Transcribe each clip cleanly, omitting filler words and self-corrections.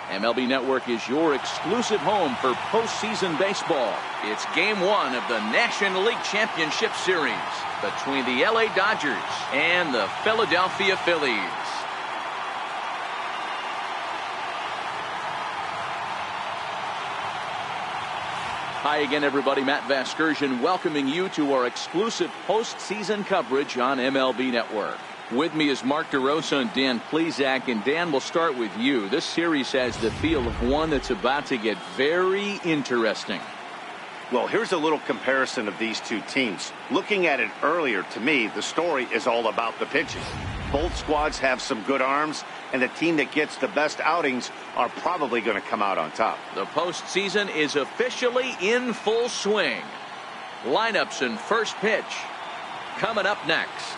MLB Network is your exclusive home for postseason baseball. It's Game 1 of the National League Championship Series between the LA Dodgers and the Philadelphia Phillies. Hi again, everybody. Matt Vasgersian welcoming you to our exclusive postseason coverage on MLB Network. With me is Mark DeRosa and Dan Plesac. And Dan, we'll start with you. This series has the feel of one that's about to get very interesting. Well, here's a little comparison of these two teams. Looking at it earlier, to me, the story is all about the pitching. Both squads have some good arms, and the team that gets the best outings are probably going to come out on top. The postseason is officially in full swing. Lineups and first pitch coming up next.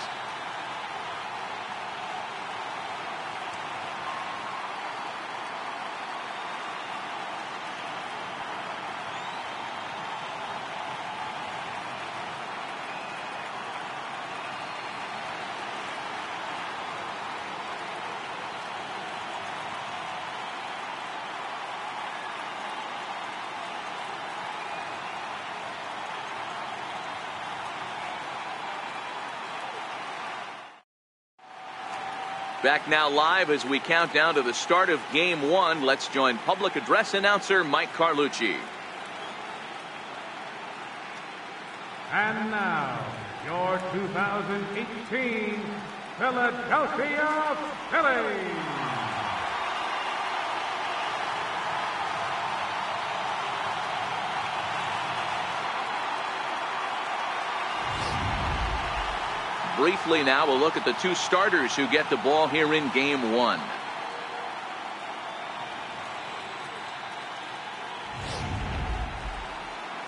Back now live as we count down to the start of Game 1. Let's join public address announcer Mike Carlucci. And now, your 2018 Philadelphia Phillies. Briefly now, we'll look at the two starters who get the ball here in Game 1.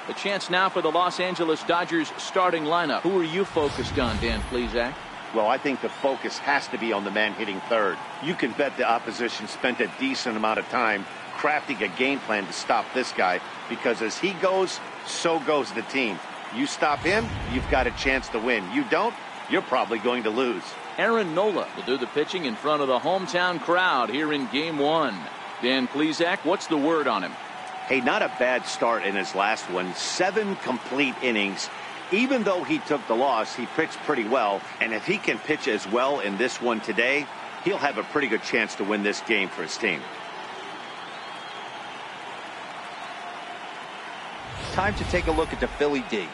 A chance now for the Los Angeles Dodgers starting lineup. Who are you focused on, Dan Plesac? Well, I think the focus has to be on the man hitting third. You can bet the opposition spent a decent amount of time crafting a game plan to stop this guy, because as he goes, so goes the team. You stop him, you've got a chance to win. You don't, you're probably going to lose. Aaron Nola will do the pitching in front of the hometown crowd here in Game 1. Dan Plesac, what's the word on him? Hey, not a bad start in his last one. 7 complete innings. Even though he took the loss, he pitched pretty well. And if he can pitch as well in this one today, he'll have a pretty good chance to win this game for his team. Time to take a look at the Philly D.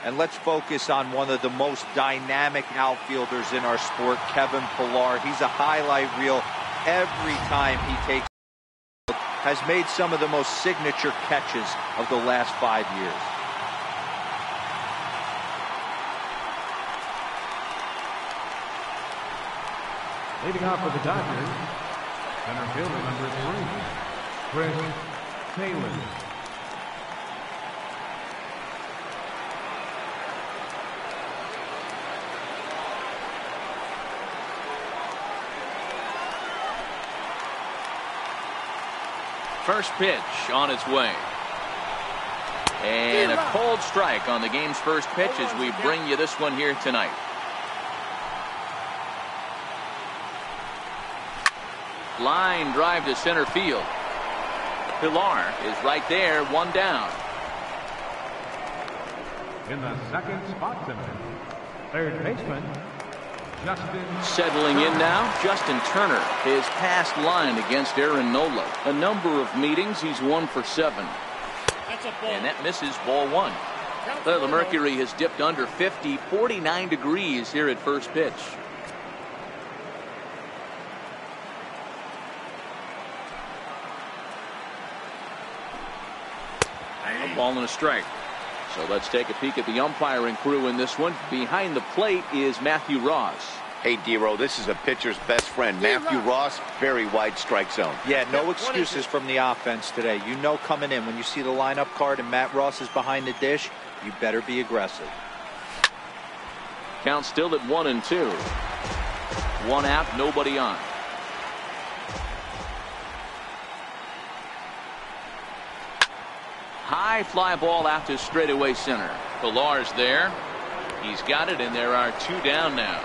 And let's focus on one of the most dynamic outfielders in our sport, Kevin Pillar. He's a highlight reel every time he takes. Has made some of the most signature catches of the last 5 years. Leading off for the Dodgers, center fielder number 3, Chris Taylor. First pitch on its way. And a cold strike on the game's first pitch as we bring you this one here tonight. Line drive to center field. Pillar is right there, one down. In the second spot tonight, third baseman, Justin. Settling in now, Justin Turner. His past line against Aaron Nola. A number of meetings, he's 1 for 7. And that misses, ball 1. The mercury has dipped under 50, 49 degrees here at first pitch. A ball and a strike. So let's take a peek at the umpiring crew in this one. Behind the plate is Matthew Ross. Hey, D-Row, this is a pitcher's best friend. Matthew Ross, very wide strike zone. Yeah, no excuses from the offense today. You know coming in, when you see the lineup card and Matt Ross is behind the dish, you better be aggressive. Count still at 1-2. 1 out, nobody on. High fly ball out to straightaway center. Pillar's there. He's got it, and there are 2 down now.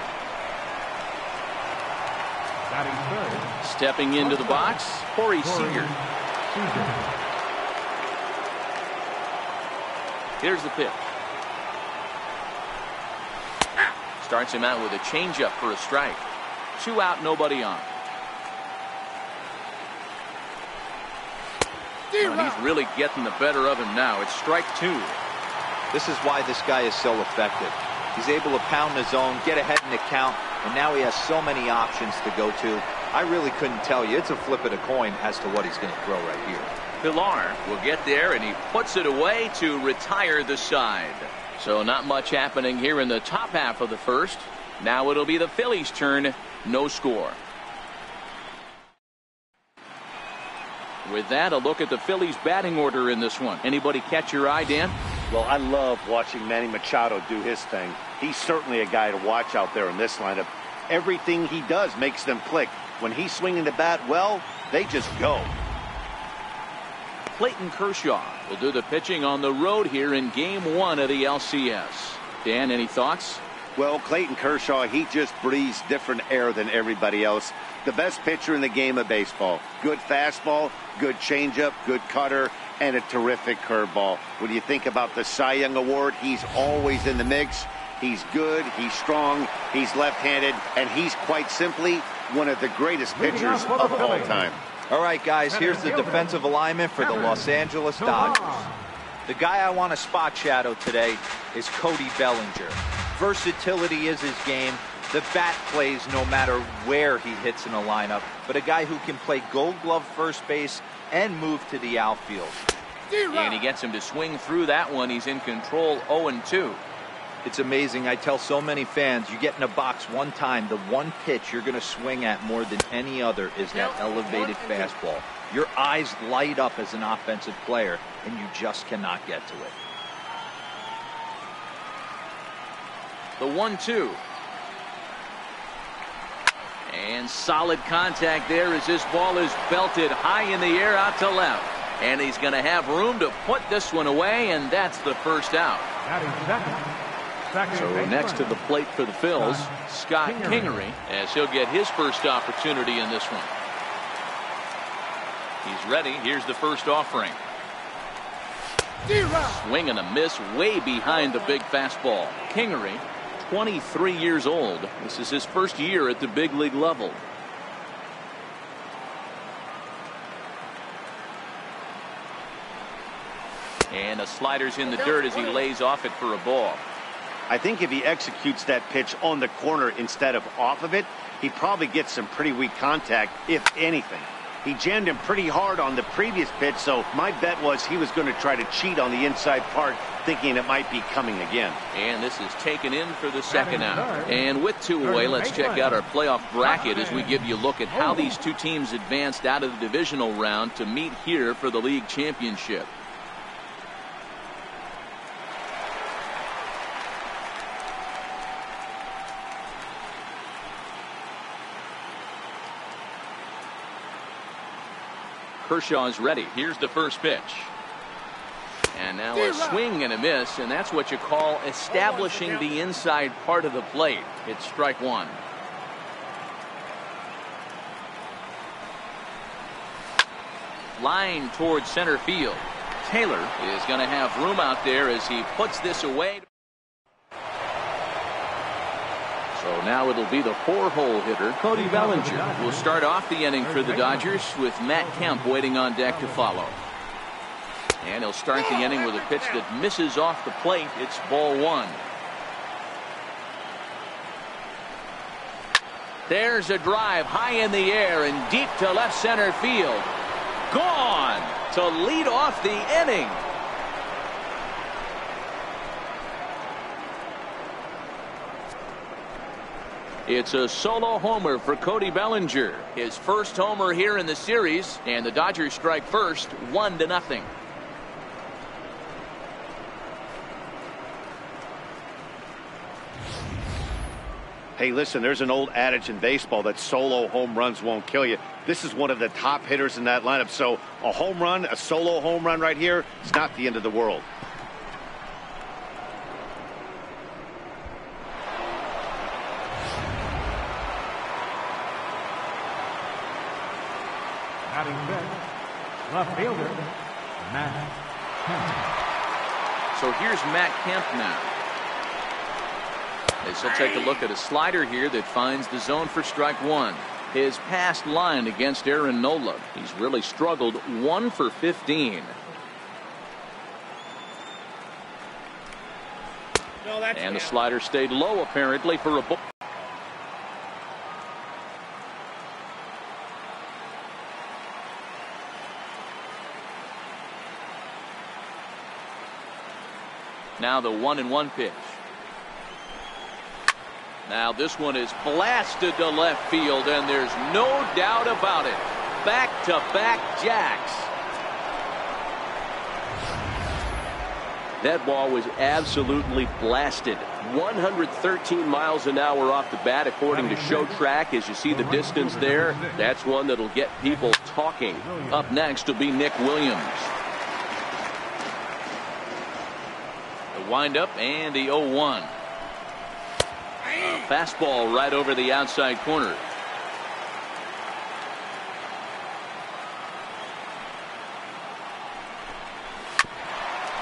Stepping into the box, Corey Seager. Here's the pitch. Starts him out with a changeup for a strike. 2 out, nobody on. And he's really getting the better of him now. It's strike 2. This is why this guy is so effective. He's able to pound the zone, get ahead in the count, and now he has so many options to go to. I really couldn't tell you. It's a flip of the coin as to what he's going to throw right here. Pilar will get there, and he puts it away to retire the side. So not much happening here in the top half of the first. Now it'll be the Phillies' turn. No score. With that, a look at the Phillies' batting order in this one. Anybody catch your eye, Dan? Well, I love watching Manny Machado do his thing. He's certainly a guy to watch out there in this lineup. Everything he does makes them click. When he's swinging the bat, well, they just go. Clayton Kershaw will do the pitching on the road here in Game 1 of the LCS. Dan, any thoughts? Well, Clayton Kershaw, he just breathes different air than everybody else. The best pitcher in the game of baseball. Good fastball, good changeup, good cutter, and a terrific curveball. When you think about the Cy Young Award, he's always in the mix. He's good, he's strong, he's left-handed, and he's quite simply one of the greatest pitchers of all time. All right, guys, here's the defensive alignment for the Los Angeles Dodgers. The guy I want to spot shadow today is Cody Bellinger. Versatility is his game. The bat plays no matter where he hits in a lineup, but a guy who can play Gold Glove first base and move to the outfield. And he gets him to swing through that one. He's in control 0-2. It's amazing. I tell so many fans, you get in a box one time, the one pitch you're going to swing at more than any other is that elevated fastball. Your eyes light up as an offensive player, and you just cannot get to it. The 1-2. And solid contact there as this ball is belted high in the air out to left. And he's going to have room to put this one away, and that's the first out. So next to the plate for the Phils, Scott Kingery, as he'll get his first opportunity in this one. He's ready. Here's the first offering. Swing and a miss way behind the big fastball. Kingery, 23 years old. This is his first year at the big league level. And the slider's in the dirt as he lays off it for a ball. I think if he executes that pitch on the corner instead of off of it, he probably gets some pretty weak contact, if anything. He jammed him pretty hard on the previous pitch, so my bet was he was going to try to cheat on the inside part, thinking it might be coming again. And this is taken in for the second out. And with 2 away, let's check out our playoff bracket as we give you a look at how these two teams advanced out of the divisional round to meet here for the league championship. Kershaw is ready. Here's the first pitch. And now a swing and a miss, and that's what you call establishing the inside part of the plate. It's strike 1. Line towards center field. Taylor is going to have room out there as he puts this away. So now it'll be the 4-hole hitter, Cody Bellinger, will start off the inning for the Dodgers with Matt Kemp waiting on deck to follow. And he'll start the inning with a pitch that misses off the plate. It's ball 1. There's a drive high in the air and deep to left center field. Gone to lead off the inning. It's a solo homer for Cody Bellinger. His first homer here in the series, and the Dodgers strike first, 1-0. Hey, listen, there's an old adage in baseball that solo home runs won't kill you. This is one of the top hitters in that lineup, so a home run, a solo home run right here, it's not the end of the world. Left fielder, Matt Kemp. So here's Matt Kemp now. As he'll take a look at a slider here that finds the zone for strike one. His past line against Aaron Nola, he's really struggled, 1 for 15. And the slider stayed low apparently for a ball. Now the 1-1 pitch. Now this one is blasted to left field, and there's no doubt about it. Back-to-back jacks. That ball was absolutely blasted. 113 miles an hour off the bat, according to Show Track. As you see the distance there, that's one that'll get people talking. Up next will be Nick Williams. The windup and the 0-1. A fastball right over the outside corner.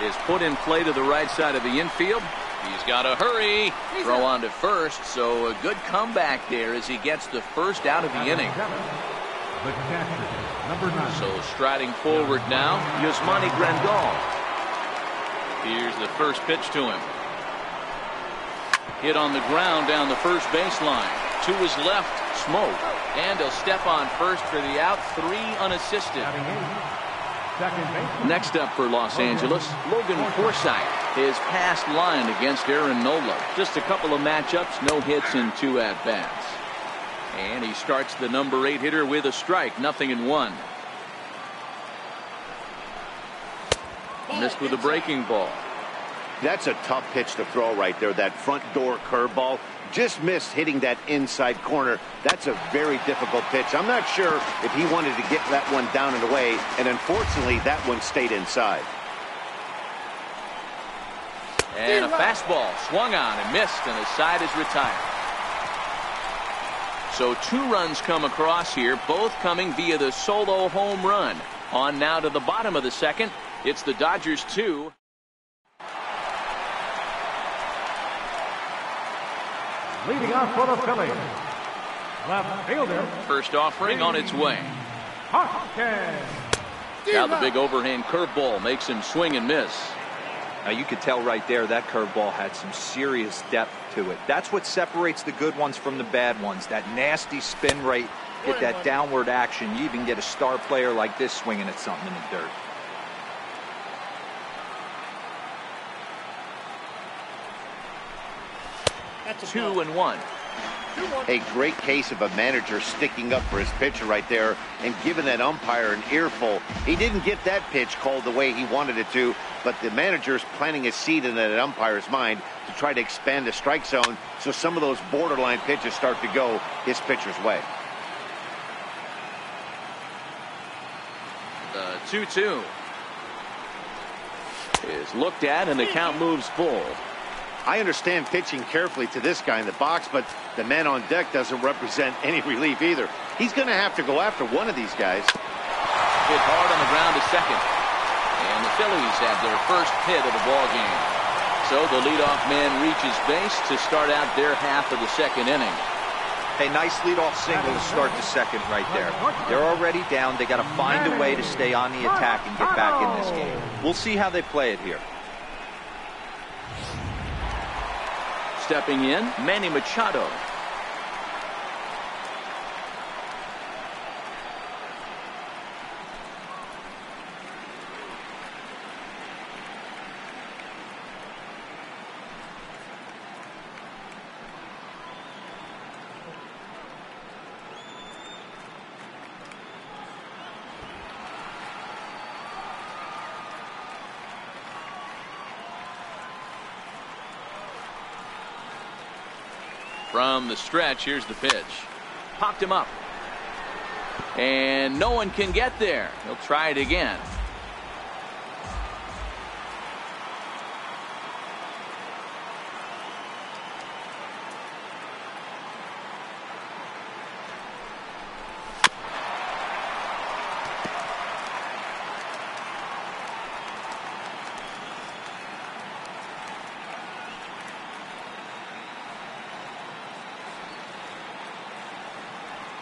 Is put in play to the right side of the infield. He's got to hurry. Throw on to first, so a good comeback there as he gets the first out of the inning. The catcher, number 9. So striding forward now, Yasmani Grandal. Here's the first pitch to him. Hit on the ground down the first baseline. To his left, Smoke. And he'll step on first for the out. 3 unassisted. Next up for Los Angeles, Logan Forsythe. His past line against Aaron Nola. Just a couple of matchups, no hits and 2 at-bats. And he starts the number 8 hitter with a strike, 0-1. Missed with a breaking ball. That's a tough pitch to throw right there. That front door curveball just missed hitting that inside corner. That's a very difficult pitch. I'm not sure if he wanted to get that one down and away, and unfortunately that one stayed inside. And a fastball swung on and missed, and his side is retired. So 2 runs come across here, both coming via the solo home run. On now to the bottom of the second. It's the Dodgers 2. Leading off for the Phillies, left fielder, First offering on its way. Hopkins. Now the big overhand curveball makes him swing and miss. Now you could tell right there that curveball had some serious depth to it. That's what separates the good ones from the bad ones. That nasty spin rate, get that downward action. You even get a star player like this swinging at something in the dirt. That's 2-1. A great case of a manager sticking up for his pitcher right there and giving that umpire an earful. He didn't get that pitch called the way he wanted it to, but the manager's planting a seed in that umpire's mind to try to expand the strike zone so some of those borderline pitches start to go his pitcher's way. The 2-2 is looked at, and the count moves full. I understand pitching carefully to this guy in the box, but the man on deck doesn't represent any relief either. He's going to have to go after one of these guys. Hit hard on the ground to second. And the Phillies have their first hit of the ball game. So the leadoff man reaches base to start out their half of the second inning. Hey, nice leadoff single to start the second right there. They're already down. They got to find a way to stay on the attack and get back in this game. We'll see how they play it here. Stepping in, Manny Machado. From the stretch, here's the pitch. Popped him up. And no one can get there. He'll try it again.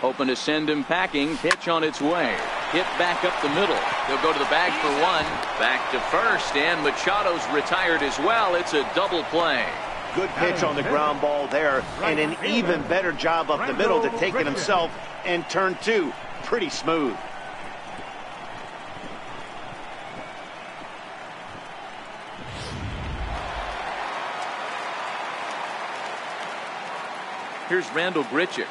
Hoping to send him packing. Pitch on its way. Hit back up the middle. They'll go to the bag for one. Back to first, and Machado's retired as well. It's a double play. Good pitch on the ground ball there, and an even better job up the middle to take it himself and turn two. Pretty smooth. Here's Randall Grichuk.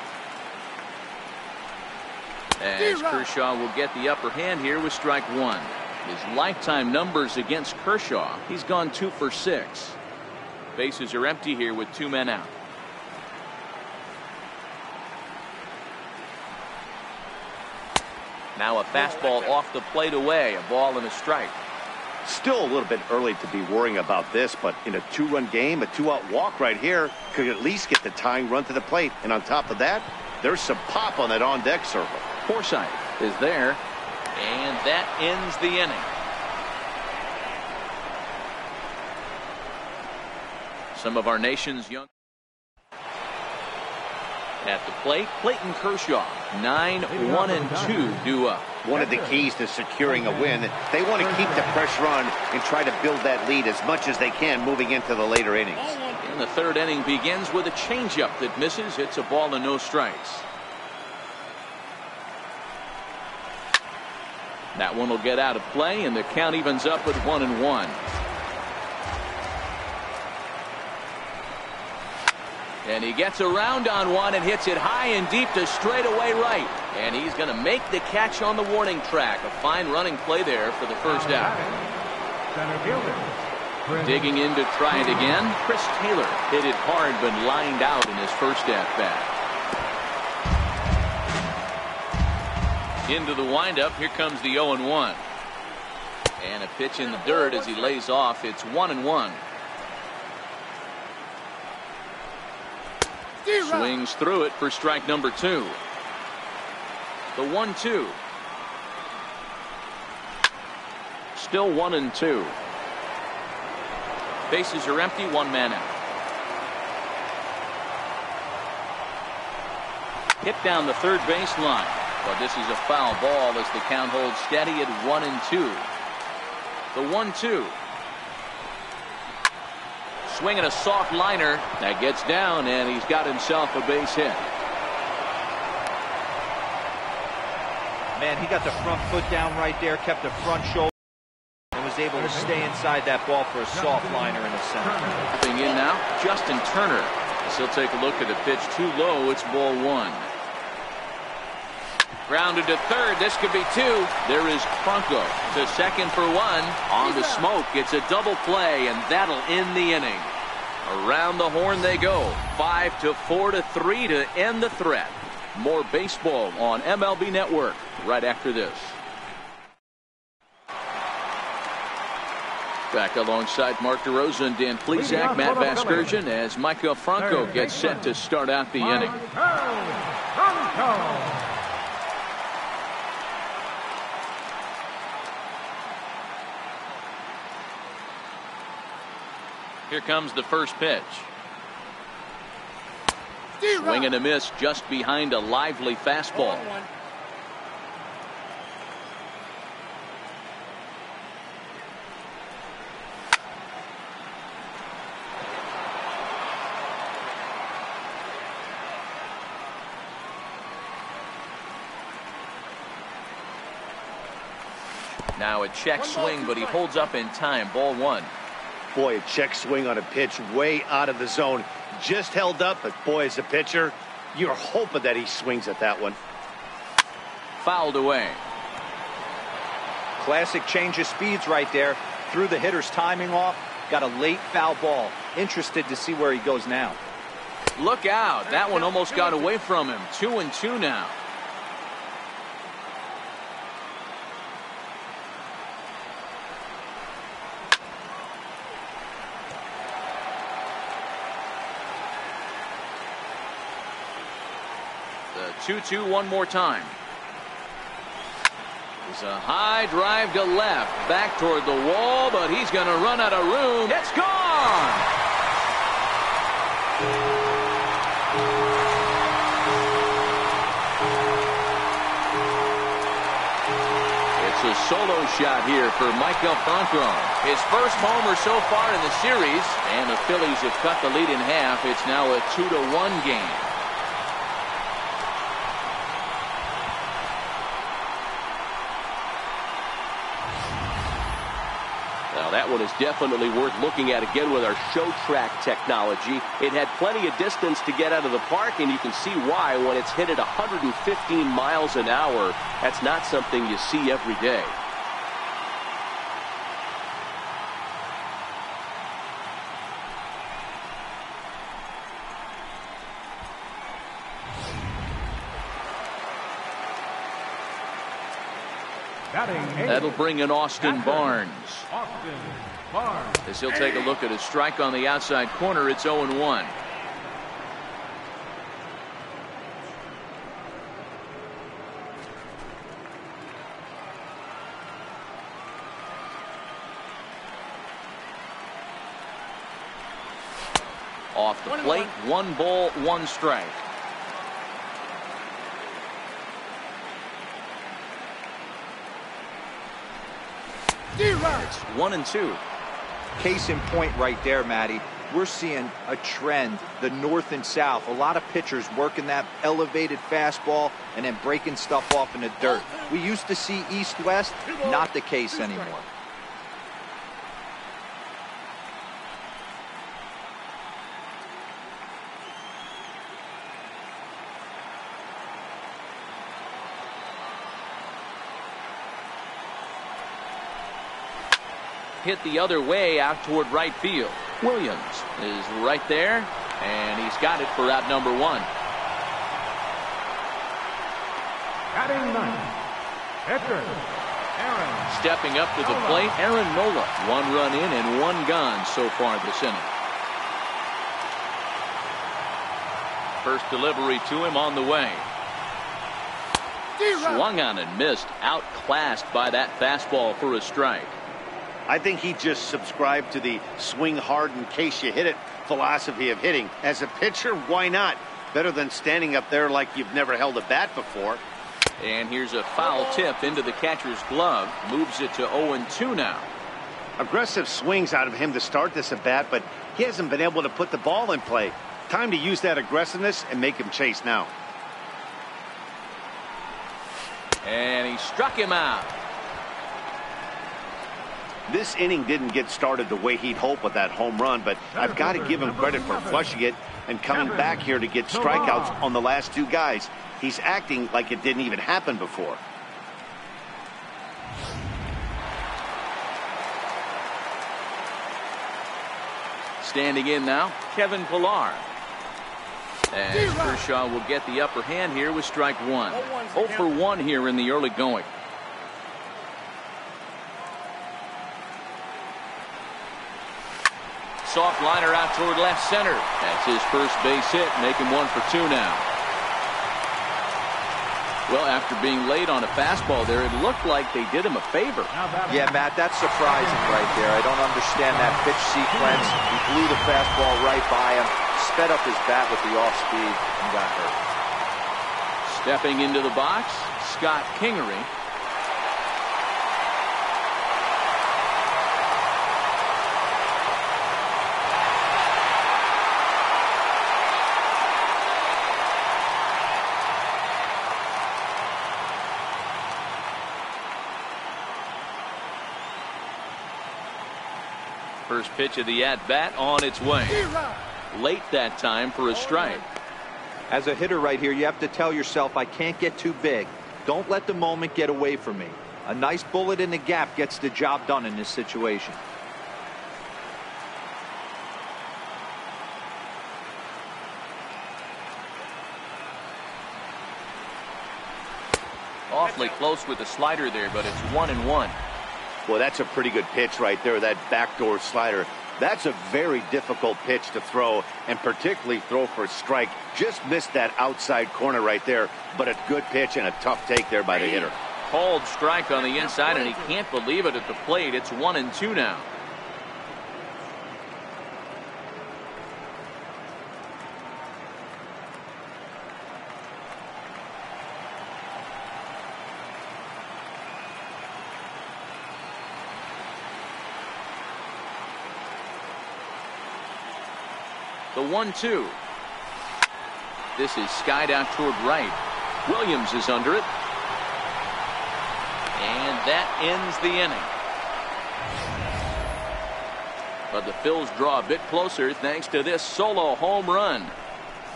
As Kershaw will get the upper hand here with strike one. His lifetime numbers against Kershaw, he's gone 2 for 6. Bases are empty here with 2 men out. Now a fastball off the plate away, a ball and a strike. Still a little bit early to be worrying about this, but in a 2-run game, a 2-out walk right here could at least get the tying run to the plate. And on top of that, there's some pop on that on-deck circle. Forsythe is there, and that ends the inning. Some of our nation's young at the plate, Clayton Kershaw, 9-1-2 due up. One of the keys to securing a win, they want to keep the pressure on and try to build that lead as much as they can moving into the later innings. And the third inning begins with a changeup that misses. It's a ball and no strikes. That one will get out of play, and the count evens up at 1-1. And he gets around on one and hits it high and deep to straightaway right. And he's going to make the catch on the warning track. A fine running play there for the first out. Digging in to try it again. Chris Taylor hit it hard but lined out in his first at-bat. Into the windup. Here comes the 0-1. And a pitch in the dirt as he lays off. It's 1-1. Swings through it for strike number 2. The 1-2. Still 1-2. Bases are empty, 1 man out. Hit down the third base line. But this is a foul ball as the count holds steady at 1-2. The 1-2. Swinging a soft liner that gets down, and he's got himself a base hit. Man, he got the front foot down right there, kept the front shoulder, and was able to stay inside that ball for a soft liner in the center. Moving in now, Justin Turner. As he'll take a look at a pitch too low. It's ball 1. Grounded to third. This could be 2. There is Franco to second for 1. On the smoke. It's a double play, and that'll end the inning. Around the horn they go. 5-4-3 to end the threat. More baseball on MLB Network right after this. Back alongside Mark DeRosa and Dan Plesac, Matt Vasgersian, as Michael Franco gets set to start out the inning. Here comes the first pitch. Swing and a miss just behind a lively fastball. Now a check swing, but he holds up in time. Ball 1. Boy, a check swing on a pitch way out of the zone. Just held up, but boy, as a pitcher, you're hoping that he swings at that one. Fouled away. Classic change of speeds right there. Threw the hitter's timing off. Got a late foul ball. Interested to see where he goes now. Look out. That one almost got away from him. 2-2 now. The 2-2 one more time. It's a high drive to left. Back toward the wall, but he's going to run out of room. It's gone! It's a solo shot here for Michael Franco. His first homer so far in the series, and the Phillies have cut the lead in half. It's now a 2-1 game. Now that one is definitely worth looking at again with our show track technology. It had plenty of distance to get out of the park, and you can see why when it's hit at 115 miles an hour. That's not something you see every day. That'll bring in Austin Barnes. As he'll take a look at his strike on the outside corner, it's 0-1. Off the plate, 1 ball, 1 strike. It's 1-2. Case in point right there, Matty. We're seeing a trend, the north and south. A lot of pitchers working that elevated fastball and then breaking stuff off in the dirt. We used to see east-west, not the case anymore. Hit the other way out toward right field. Williams is right there, and he's got it for out number 1. Batting ninth, pitcher, Aaron. Stepping up to the plate, Aaron Nola. 1 run in and 1 gone so far this inning. First delivery to him on the way. Swung on and missed. Outclassed by that fastball for a strike. I think he just subscribed to the swing hard in case you hit it philosophy of hitting. As a pitcher, why not? Better than standing up there like you've never held a bat before. And here's a foul tip into the catcher's glove. Moves it to 0-2 now. Aggressive swings out of him to start this at bat, but he hasn't been able to put the ball in play. Time to use that aggressiveness and make him chase now. And he struck him out. This inning didn't get started the way he'd hoped with that home run, but I've got to give him credit for flushing it and coming back here to get strikeouts on the last 2 guys. He's acting like it didn't even happen before. Standing in now, Kevin Pillar. And Kershaw will get the upper hand here with strike 1. 0 for 1 here in the early going. Soft liner out toward left center. That's his first base hit, making 1 for 2 now. Well, after being late on a fastball there, it looked like they did him a favor. Yeah, Matt, that's surprising right there. I don't understand that pitch sequence. He blew the fastball right by him, sped up his bat with the off speed, and got hurt. Stepping into the box, Scott Kingery. First pitch of the at-bat on its way. Late that time for a strike. As a hitter right here, you have to tell yourself, I can't get too big. Don't let the moment get away from me. A nice bullet in the gap gets the job done in this situation. Awfully close with the slider there, but it's 1-1. Well, that's a pretty good pitch right there, that backdoor slider. That's a very difficult pitch to throw, and particularly throw for a strike. Just missed that outside corner right there, but a good pitch and a tough take there by the hitter. Called strike on the inside, and he can't believe it at the plate. It's 1-2 now. The 1-2. This is skied out toward right. Williams is under it. And that ends the inning. But the Phils draw a bit closer thanks to this solo home run.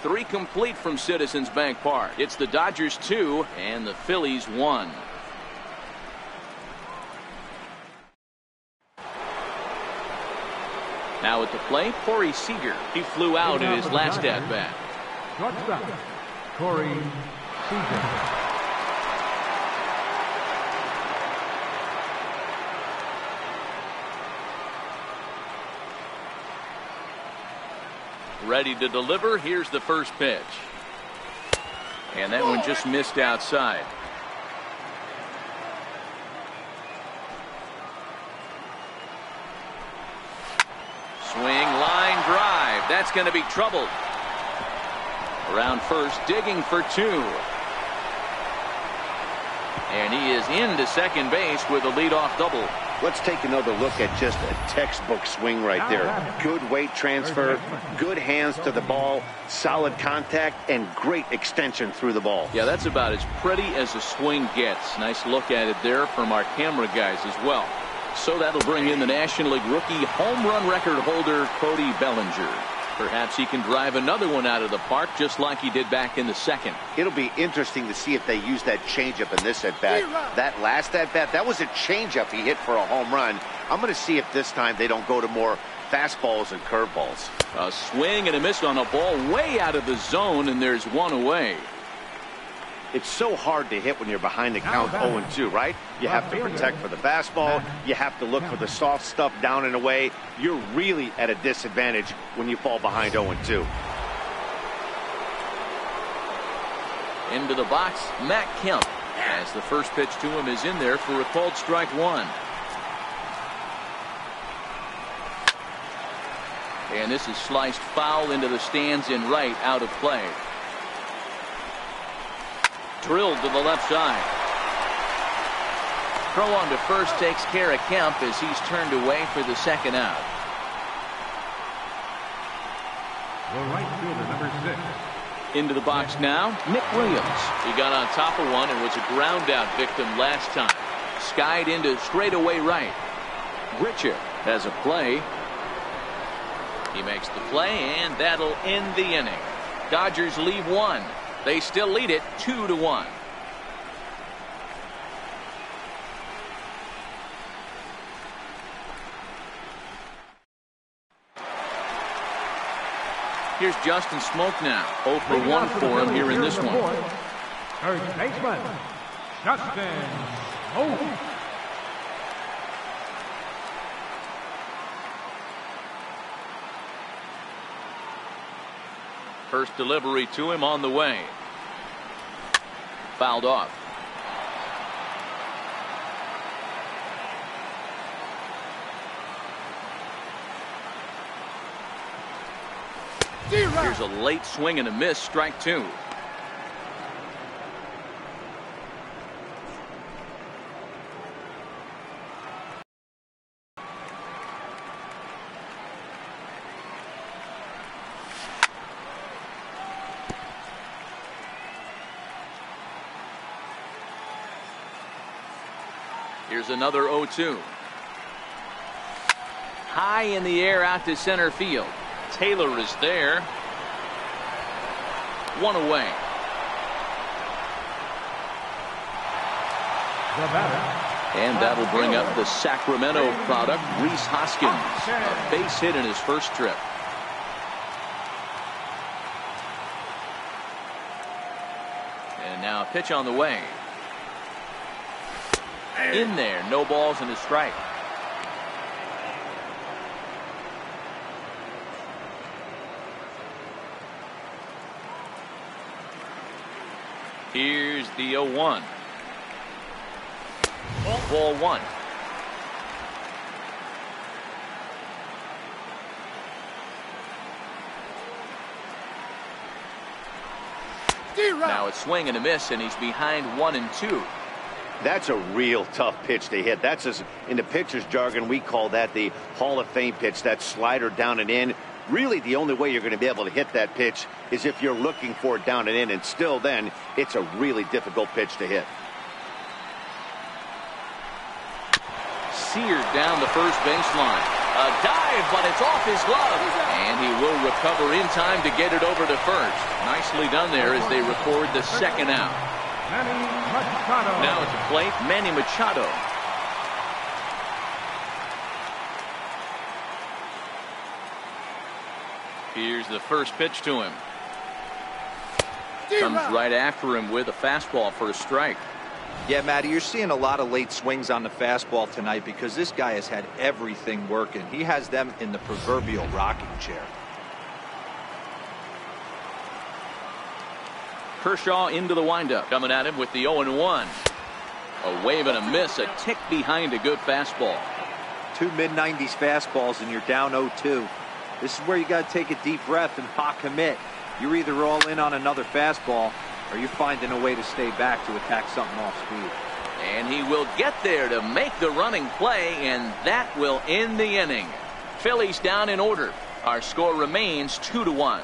3 complete from Citizens Bank Park. It's the Dodgers 2 and the Phillies 1. Now at the plate, Corey Seager. He flew out in his last at-bat. Shortstop, Corey Seager. Ready to deliver. Here's the first pitch. And that one just missed outside. Swing, line drive. That's going to be trouble. Around first, digging for 2. And he is into second base with a leadoff double. Let's take another look at just a textbook swing right there. Good weight transfer, good hands to the ball, solid contact, and great extension through the ball. Yeah, that's about as pretty as a swing gets. Nice look at it there from our camera guys as well. So that'll bring in the National League rookie home run record holder, Cody Bellinger. Perhaps he can drive another one out of the park just like he did back in the second. It'll be interesting to see if they use that changeup in this at-bat. That last at-bat, that was a changeup he hit for a home run. I'm going to see if this time they don't go to more fastballs and curveballs. A swing and a miss on a ball way out of the zone, and there's one away. It's so hard to hit when you're behind the count 0-2, right? You have to protect for the fastball. You have to look for the soft stuff down and away. You're really at a disadvantage when you fall behind 0-2. Into the box, Matt Kemp. As the first pitch to him is in there for a called strike 1. And this is sliced foul into the stands in right, out of play. Drilled to the left side. Throw on to first takes care of Kemp as he's turned away for the second out. The right fielder, number 6. Into the box now, Nick Williams. He got on top of one and was a ground out victim last time. Skied into straightaway right. Richard has a play. He makes the play, and that'll end the inning. Dodgers leave 1. They still lead it 2-1. Here's Justin Smoke now. 0 for 1 for him here in this one. Third baseman, Justin Smoke. First delivery to him on the way. Fouled off. Here's a late swing and a miss, strike 2. Here's another 0-2. High in the air out to center field. Taylor is there. 1 away. And that'll bring up the Sacramento product, Rhys Hoskins. A base hit in his first trip. And now a pitch on the way. In there, no balls and a strike. Here's the 0-1. Ball 1. Now a swing and a miss, and he's behind 1-2. That's a real tough pitch to hit. That's in the pitcher's jargon, we call that the Hall of Fame pitch. That slider down and in. Really, the only way you're going to be able to hit that pitch is if you're looking for it down and in, and still then, it's a really difficult pitch to hit. Seared down the first baseline. A dive, but it's off his glove. And he will recover in time to get it over to first. Nicely done there as they record the second out. Now at the plate, Manny Machado. Here's the first pitch to him. Comes right after him with a fastball for a strike. Yeah, Matty, you're seeing a lot of late swings on the fastball tonight because this guy has had everything working. He has them in the proverbial rocking chair. Kershaw into the windup. Coming at him with the 0-1. A wave and a miss, a tick behind a good fastball. 2 mid-90s fastballs and you're down 0-2. This is where you got to take a deep breath and hot commit. You're either all in on another fastball or you're finding a way to stay back to attack something off speed. And he will get there to make the running play, and that will end the inning. Phillies down in order. Our score remains 2-1.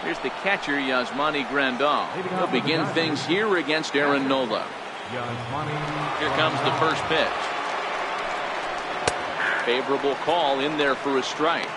Here's the catcher, Yasmani Grandal. He'll begin things here against Aaron Nola. Here comes the first pitch. Favorable call in there for a strike.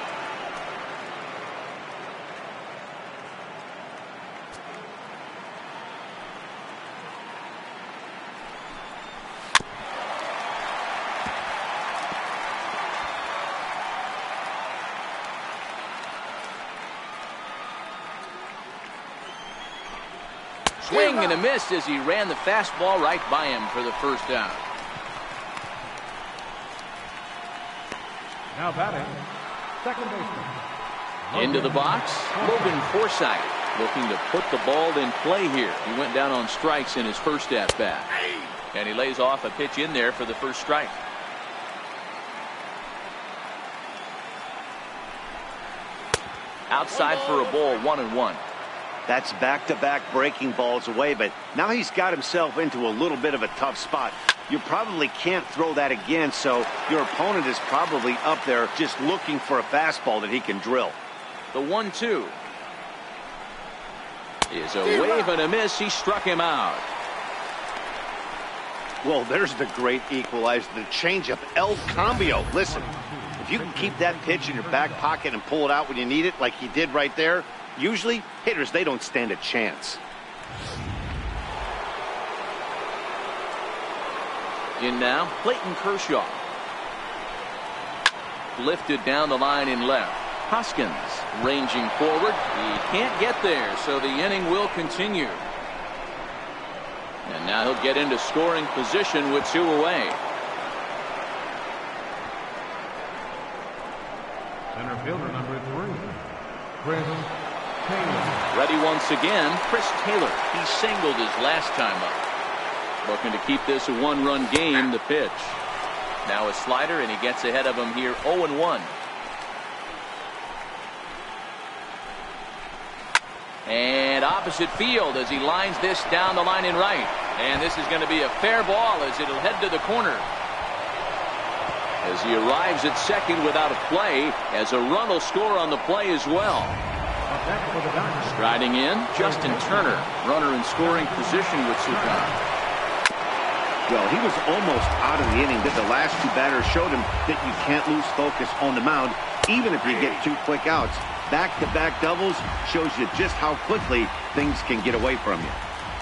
Swing and a miss as he ran the fastball right by him for the first down. Now batting, second baseman. Into the box, Logan Forsythe looking to put the ball in play here. He went down on strikes in his first at bat. And he lays off a pitch in there for the first strike. Outside for a ball, 1-1. That's back-to-back breaking balls away, but now he's got himself into a little bit of a tough spot. You probably can't throw that again, so your opponent is probably up there just looking for a fastball that he can drill. The 1-2 is a wave and a miss. He struck him out. Well, there's the great equalizer, the changeup, El Cambio. Listen, if you can keep that pitch in your back pocket and pull it out when you need it like he did right there, usually hitters, they don't stand a chance. In now, Clayton Kershaw. Lifted down the line in left. Hoskins ranging forward. He can't get there, so the inning will continue. And now he'll get into scoring position with 2 away. Center fielder number 3, Chris Taylor. Ready once again, Chris Taylor. He singled his last time up. Looking to keep this a 1-run game. The pitch. Now a slider, and he gets ahead of him here, 0-1. And opposite field as he lines this down the line in right. And this is going to be a fair ball as it'll head to the corner. As he arrives at second without a play, as a run will score on the play as well. Striding in, Justin Turner, runner in scoring position with Sukan. Well, he was almost out of the inning. The last 2 batters showed him that you can't lose focus on the mound, even if you get 2 quick outs. Back-to-back doubles shows you just how quickly things can get away from you.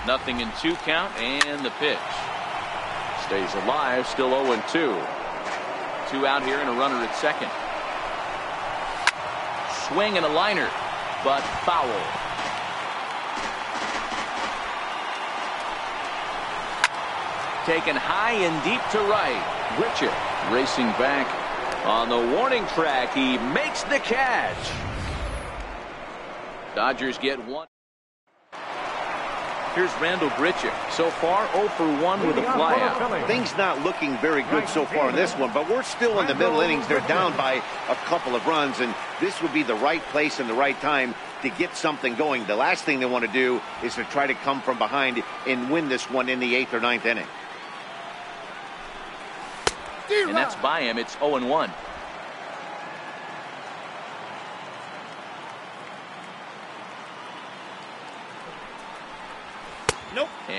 0-2 count, and the pitch. Stays alive, still 0-2. 2 out here and a runner at second. Swing and a liner, but foul. Taken high and deep to right. Richard racing back on the warning track. He makes the catch. Dodgers get 1. Here's Randall Grichuk. So far 0 for 1 with a flyout. Things not looking very good so far in this one, but we're still in the middle innings. They're down by a couple of runs, and this would be the right place and the right time to get something going. The last thing they want to do is to try to come from behind and win this one in the 8th or 9th inning. And that's by him. It's 0-1.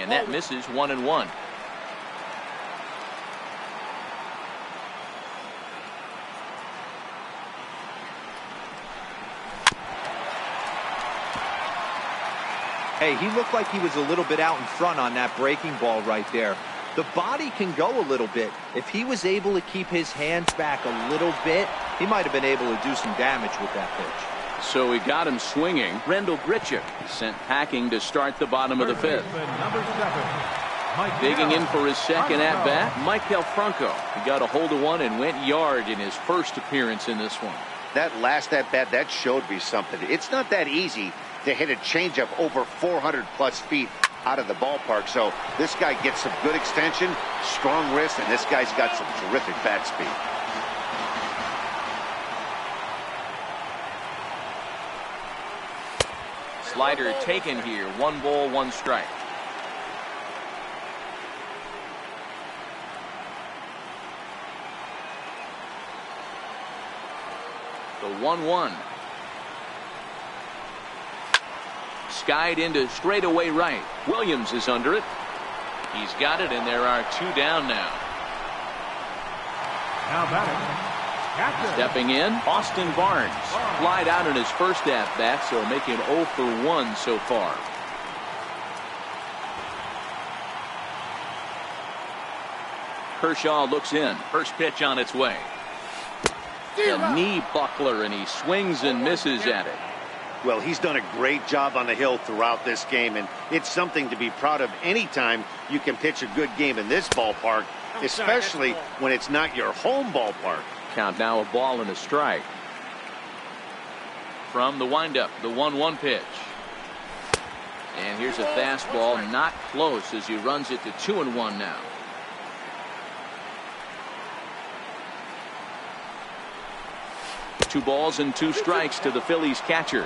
And that misses 1-1. Hey, he looked like he was a little bit out in front on that breaking ball right there. The body can go a little bit. If he was able to keep his hands back a little bit, he might have been able to do some damage with that pitch. So he got him swinging. Rendell Grichuk sent packing to start the bottom of the fifth. Digging in for his second at-bat, Michael Franco. He got a hold of one and went yard in his first appearance in this one. That last at-bat, that showed me something. It's not that easy to hit a changeup over 400-plus feet out of the ballpark. So this guy gets some good extension, strong wrist, and this guy's got some terrific bat speed. Slider taken here. 1 ball, 1 strike. The 1-1. Skied into straightaway right. Williams is under it. He's got it, and there are 2 down now. Now batting, catcher. Stepping in, Austin Barnes. Flied out in his first at-bat, so making 0 for 1 so far. Kershaw looks in. First pitch on its way. A knee buckler, and he swings and misses at it. Well, he's done a great job on the hill throughout this game, and it's something to be proud of anytime you can pitch a good game in this ballpark, especially when it's not your home ballpark. Count now, a ball and a strike. From the windup, the 1-1 pitch. And here's a fastball, not close as he runs it to 2-1 now. Two balls and 2 strikes to the Phillies catcher.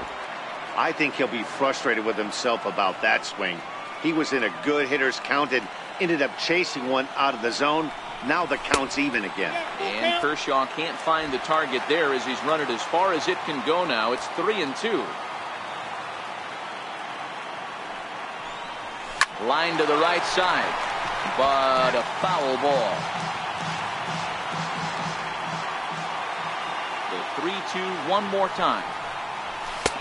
I think he'll be frustrated with himself about that swing. He was in a good hitter's count and ended up chasing one out of the zone. Now the count's even again. And Kershaw can't find the target there as he's run it as far as it can go now. It's 3-2. Line to the right side, but a foul ball. The 3-2 one more time.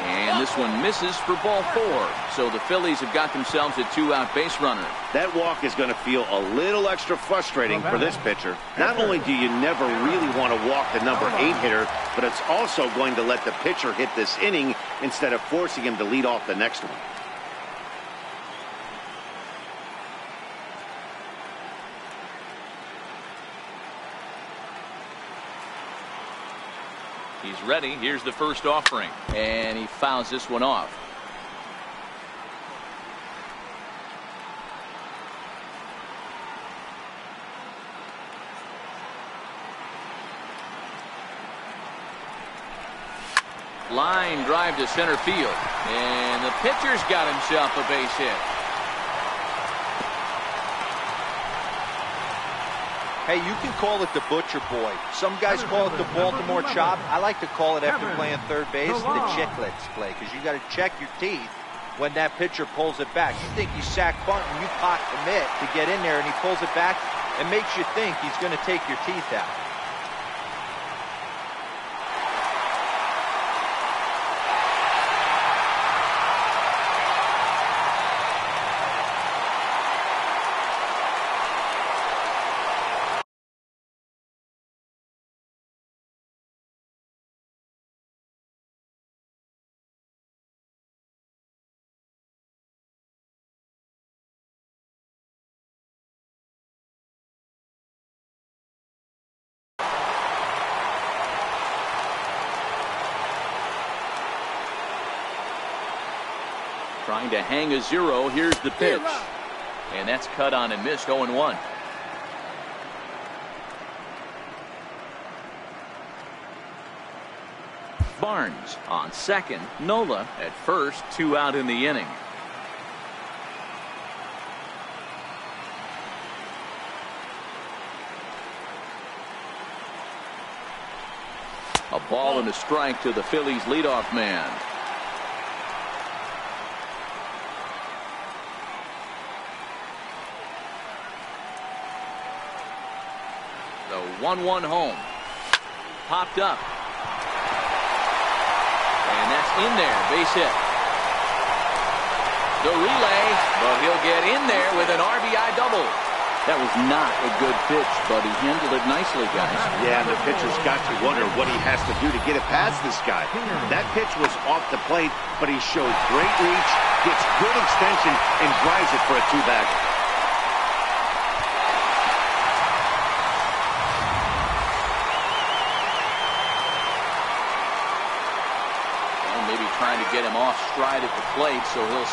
And this one misses for ball 4. So the Phillies have got themselves a 2-out base runner. That walk is going to feel a little extra frustrating for this pitcher. Not only do you never really want to walk the number 8 hitter, but it's also going to let the pitcher hit this inning instead of forcing him to lead off the next one. He's ready. Here's the first offering. And he fouls this one off. Line drive to center field. And the pitcher's got himself a base hit. Hey, you can call it the butcher boy. Some guys call it the Baltimore chop. I like to call it, after playing third base, the chicklets play, because you got to check your teeth when that pitcher pulls it back. You think you sack bunting, you cock the mitt to get in there, and he pulls it back and makes you think he's going to take your teeth out. Trying to hang a 0. Here's the pitch. And that's cut on and missed. 0-1. Barnes on second. Nola at first. 2 out in the inning. A ball and a strike to the Phillies leadoff man. The 1-1 home. Popped up. And that's in there. Base hit. The relay, but he'll get in there with an RBI double. That was not a good pitch, but he handled it nicely, guys. Yeah, and the pitcher's got to wonder what he has to do to get it past this guy. That pitch was off the plate, but he showed great reach, gets good extension, and drives it for a two-back. Well, maybe trying to get him off stride at the plate, so he'll...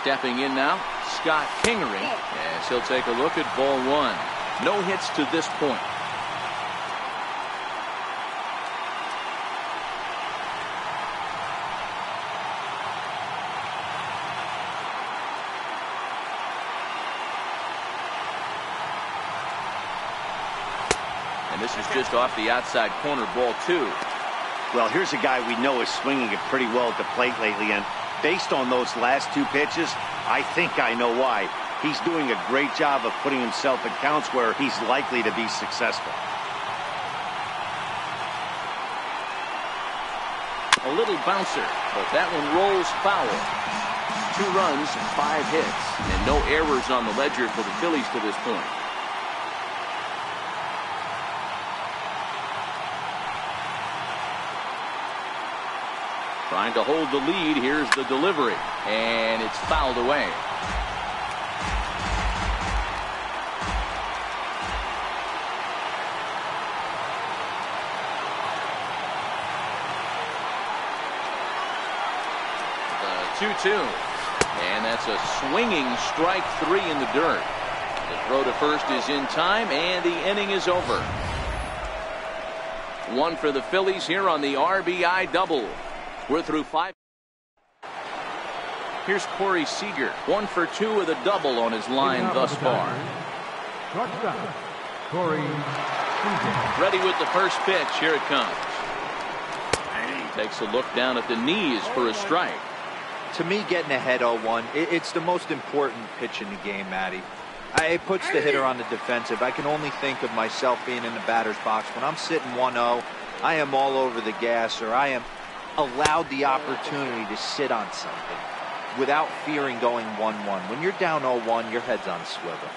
Stepping in now, Scott Kingery, as he'll take a look at ball one. No hits to this point. And this is just off the outside corner, ball two. Well, here's a guy we know is swinging it pretty well at the plate lately, and based on those last two pitches, I think I know why. He's doing a great job of putting himself in counts where he's likely to be successful. A little bouncer, but that one rolls foul. 2 runs, 5 hits, and no errors on the ledger for the Phillies to this point. Trying to hold the lead. Here's the delivery, and it's fouled away. The 2-2, and that's a swinging strike 3 in the dirt. The throw to first is in time, and the inning is over. 1 for the Phillies here on the RBI double. We're through 5. Here's Corey Seager, 1 for 2 with a double on his line thus far. Corey Seager. Ready with the first pitch. Here it comes. He takes a look down at the knees for a strike. To me, getting ahead 0-1, it's the most important pitch in the game, Matty. It puts the hitter on the defensive. I can only think of myself being in the batter's box. When I'm sitting 1-0, I am all over the gas, or I am allowed the opportunity to sit on something without fearing going 1-1. When you're down 0-1, your head's on a swivel.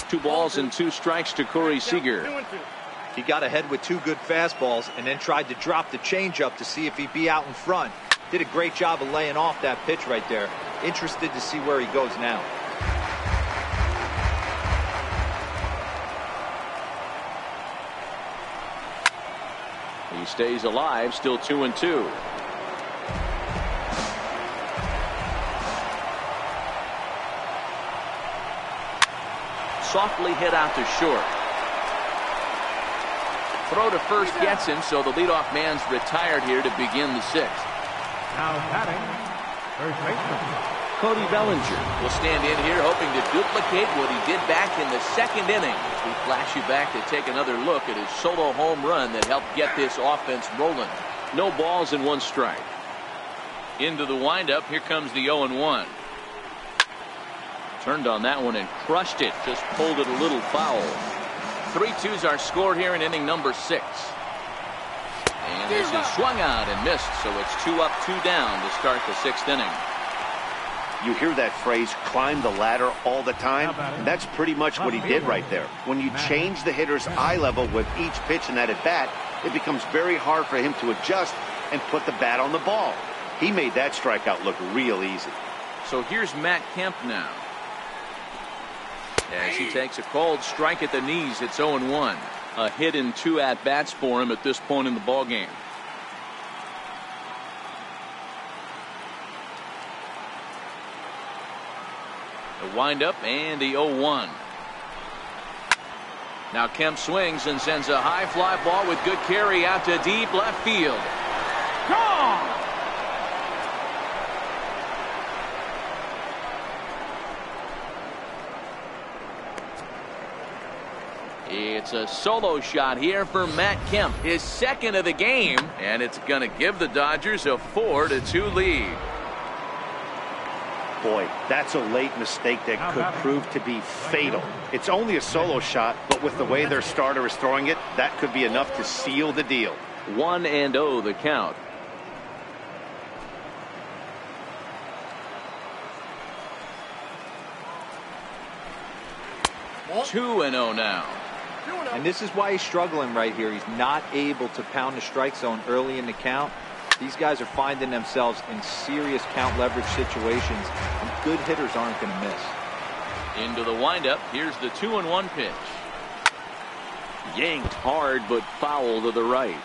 2 balls and 2 strikes to Corey Seager. He got ahead with 2 good fastballs and then tried to drop the changeup to see if he'd be out in front. Did a great job of laying off that pitch right there. Interested to see where he goes now. He stays alive, still 2-2. Softly hit out to short. Throw to first gets him, so the leadoff man's retired here to begin the 6th. Now batting, first baseman Cody Bellinger will stand in here hoping to duplicate what he did back in the 2nd inning. We flash you back to take another look at his solo home run that helped get this offense rolling. No balls and 1 strike. Into the windup. Here comes the 0-1. Turned on that one and crushed it. Just pulled it a little foul. 3-2s are scored here in inning number 6. And this is swung out and missed, so it's 2 up, 2 down to start the 6th inning. You hear that phrase, climb the ladder, all the time? That's pretty much what he did right there. When you change the hitter's eye level with each pitch in that at-bat, it becomes very hard for him to adjust and put the bat on the ball. He made that strikeout look real easy. So here's Matt Kemp now. As he takes a cold strike at the knees, it's 0-1. A hit in 2 at-bats for him at this point in the ballgame. The windup and the 0-1. Now Kemp swings and sends a high fly ball with good carry out to deep left field. Gone! It's It's a solo shot here for Matt Kemp, his second of the game, and it's going to give the Dodgers a 4-2 lead. Boy, that's a late mistake that could prove to be fatal. It's only a solo shot, but with the way their starter is throwing it, that could be enough to seal the deal. 1-0 the count. Two and 0 now. And this is why he's struggling right here. He's not able to pound the strike zone early in the count. These guys are finding themselves in serious count leverage situations, and good hitters aren't going to miss. Into the windup. Here's the 2-1 pitch. Yanked hard, but foul to the right.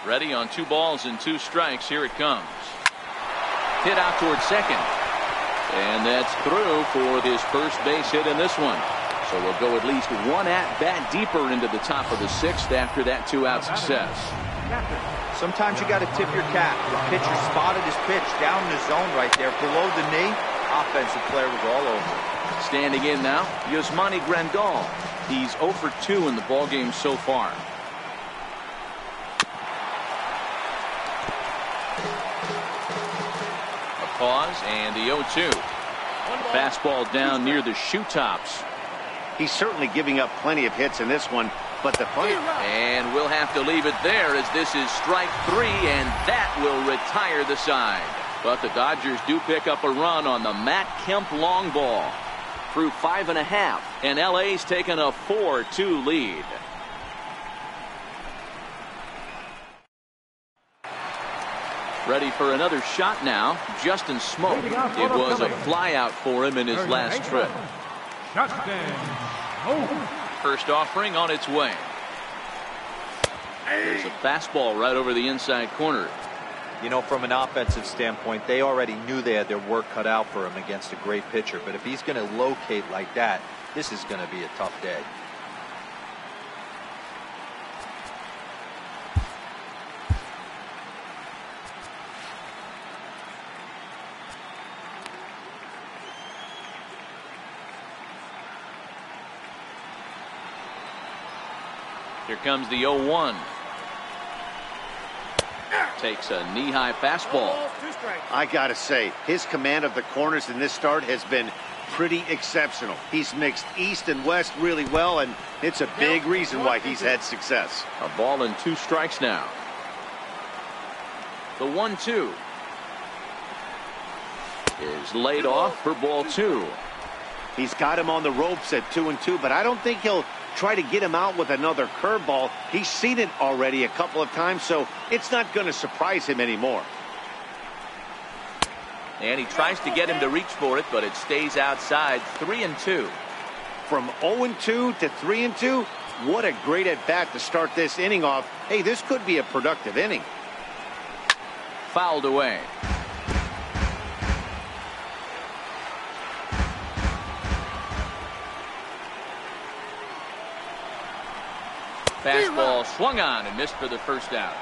Ready on 2 balls and 2 strikes. Here it comes. Hit out towards second. And that's through for his first base hit in this one. So we'll go at least 1 at-bat deeper into the top of the 6th after that 2-out success. Sometimes you got to tip your cap. The pitcher spotted his pitch down in the zone right there below the knee. Offensive player was all over. Standing in now, Yasmani Grandal. He's 0 for 2 in the ballgame so far. Pause and the 0-2. Fastball down near the shoe tops. He's certainly giving up plenty of hits in this one, but the play. And we'll have to leave it there as this is strike 3, and that will retire the side. But the Dodgers do pick up a run on the Matt Kemp long ball. Through 5.5, and LA's taken a 4-2 lead. Ready for another shot now. Justin Smoke. It was a flyout for him in his last trip. First offering on its way. There's a fastball right over the inside corner. You know, from an offensive standpoint, they already knew they had their work cut out for him against a great pitcher. But if he's going to locate like that, this is going to be a tough day. Here comes the 0-1. Takes a knee-high fastball. I gotta say, his command of the corners in this start has been pretty exceptional. He's mixed east and west really well, and it's a big reason why he's had success. A ball and 2 strikes now. The 1-2 is laid off for ball 2. He's got him on the ropes at 2-2, but I don't think he'll try to get him out with another curveball. He's seen it already a couple of times, so it's not going to surprise him anymore. And he tries to get him to reach for it, but it stays outside. 3-2. From 0-2 to 3-2, what a great at-bat to start this inning off. Hey, this could be a productive inning. Fouled away. Fastball swung on and missed for the first out.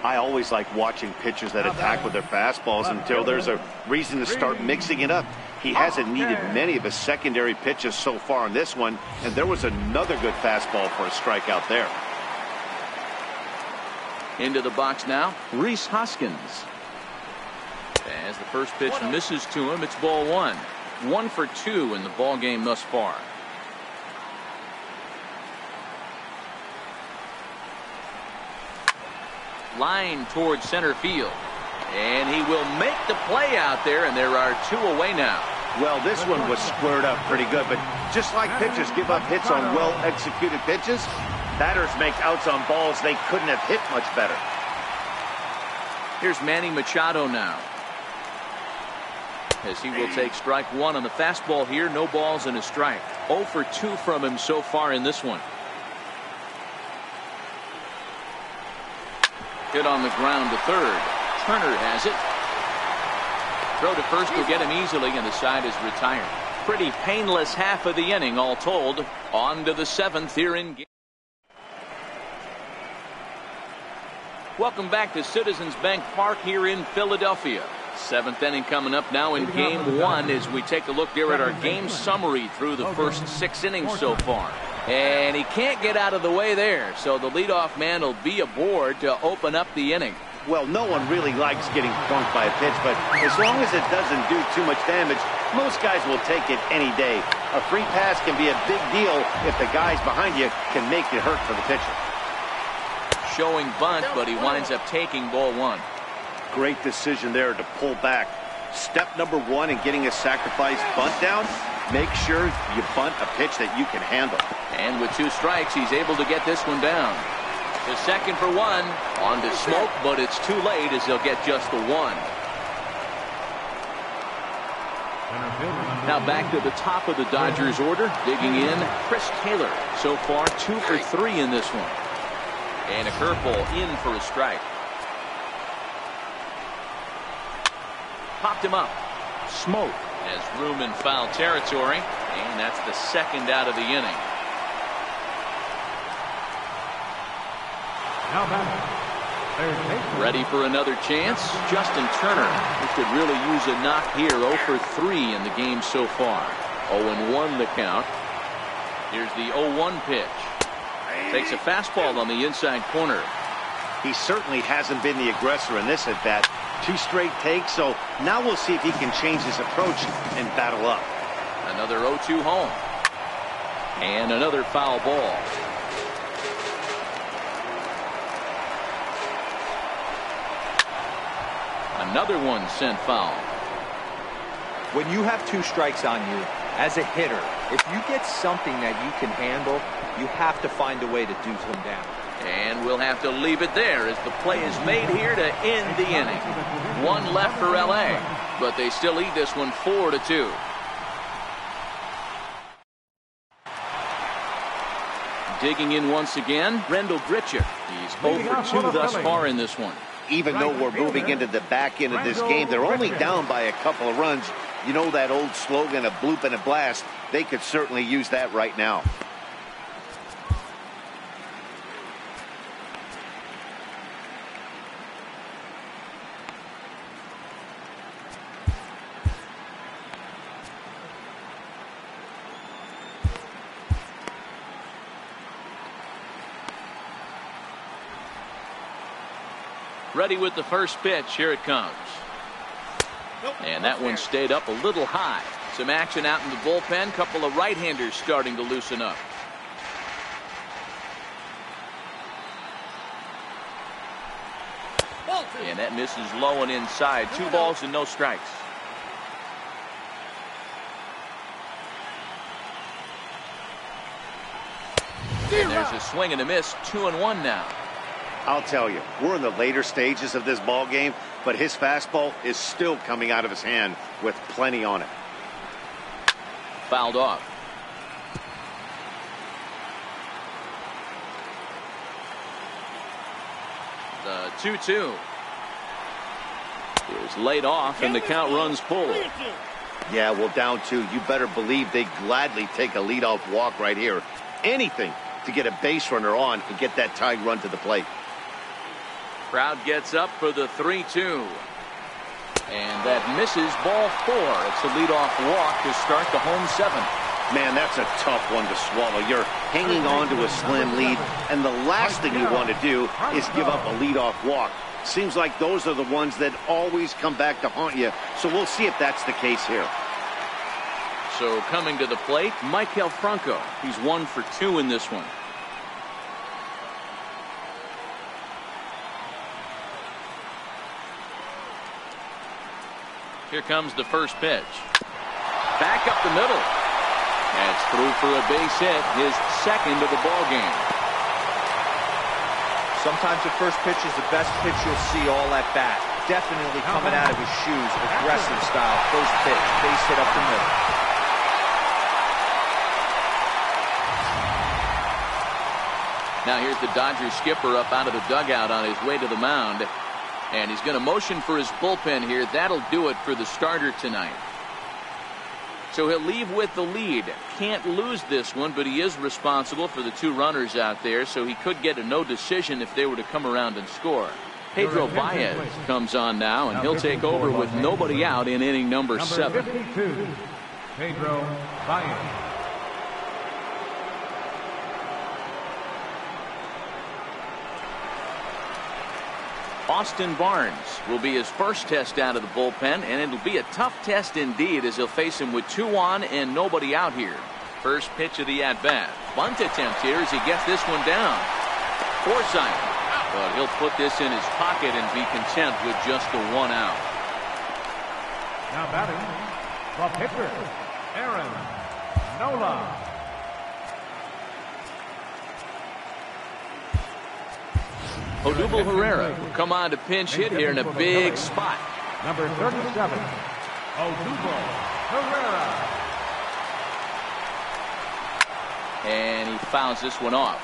I always like watching pitchers that attack with their fastballs until there's a reason to start mixing it up. He hasn't needed many of his secondary pitches so far in this one, and there was another good fastball for a strikeout there. Into the box now, Rhys Hoskins. As the first pitch misses to him, it's ball 1. 1 for 2 in the ball game thus far. Line towards center field, and he will make the play out there, and there are 2 away now. Well, this one was squared up pretty good, but just like pitchers give up hits on well-executed pitches, batters make outs on balls they couldn't have hit much better. Here's Manny Machado now, as he will take strike 1 on the fastball here. No balls and a strike. 0 for 2 from him so far in this one. Hit on the ground to third. Turner has it. Throw to first will get him easily, and the side is retired. Pretty painless half of the inning all told. On to the 7th here in game. Welcome back to Citizens Bank Park here in Philadelphia. Seventh inning coming up now in game one as we take a look here at our game summary through the first 6 innings so far. And he can't get out of the way there, so the leadoff man will be aboard to open up the inning. Well, no one really likes getting punked by a pitch, but as long as it doesn't do too much damage, most guys will take it any day. A free pass can be a big deal if the guys behind you can make it hurt for the pitcher. Showing bunt, but he winds up taking ball 1. Great decision there to pull back. Step number 1 in getting a sacrifice bunt down, make sure you bunt a pitch that you can handle. And with 2 strikes, he's able to get this one down. To second for 1. On to Smoke, but it's too late as he'll get just the 1. Now back to the top of the Dodgers order. Digging in, Chris Taylor. So far 2 for 3 in this one. And a curveball in for a strike. Popped him up. Smoke has room in foul territory, and that's the second out of the inning. Now back. Ready for another chance? Justin Turner, who could really use a knock here. 0 for 3 in the game so far. 0-1 the count. Here's the 0-1 pitch. Takes a fastball on the inside corner. He certainly hasn't been the aggressor in this at bat. 2 straight takes, so now we'll see if he can change his approach and battle up. Another 0-2 home. And another foul ball. Another one sent foul. When you have 2 strikes on you, as a hitter, if you get something that you can handle, you have to find a way to do them down. And we'll have to leave it there as the play is made here to end the inning. 1 left for LA, but they still lead this one 4-2. Digging in once again, Rendell Grichuk. He's 0 for 2 thus far in this one. Even though we're moving into the back end of this game, they're only down by a couple of runs. You know that old slogan, a bloop and a blast. They could certainly use that right now. Ready with the first pitch. Here it comes. And that one stayed up a little high. Some action out in the bullpen. Couple of right-handers starting to loosen up. And that misses low and inside. 2 balls and no strikes. And there's a swing and a miss. 2-1 now. I'll tell you, we're in the later stages of this ball game, but his fastball is still coming out of his hand with plenty on it. Fouled off. The 2-2 is laid off, and the count runs full. Yeah, well, down 2. You better believe they gladly take a leadoff walk right here. Anything to get a base runner on and get that tying run to the plate. Crowd gets up for the 3-2. And that misses ball 4. It's a leadoff walk to start the home 7th. Man, that's a tough one to swallow. You're hanging on to a slim lead, and the last thing you want to do is give up a leadoff walk. Seems like those are the ones that always come back to haunt you, so we'll see if that's the case here. So coming to the plate, Maikel Franco. He's 1 for 2 in this one. Here comes the first pitch. Back up the middle. That's through for a base hit, his second of the ball game. Sometimes the first pitch is the best pitch you'll see all at bat. Definitely coming out of his shoes, aggressive style. First pitch, base hit up the middle. Now here's the Dodgers skipper up out of the dugout on his way to the mound. And he's going to motion for his bullpen here. That'll do it for the starter tonight. So he'll leave with the lead. Can't lose this one, but he is responsible for the 2 runners out there, so he could get a no decision if they were to come around and score. Pedro Baez comes on now, and he'll take over with nobody out in inning number 7. 52, Pedro Baez. Austin Barnes will be his first test out of the bullpen, and it'll be a tough test indeed as he'll face him with 2 on and nobody out here. First pitch of the at-bat. Bunt attempt here as he gets this one down. Forsythe. But he'll put this in his pocket and be content with just the 1 out. Now batting, the pitcher, Aaron Nola. Odubel Herrera will come on to pinch hit here in a big spot. Number 37, Odubel Herrera. And he fouls this one off.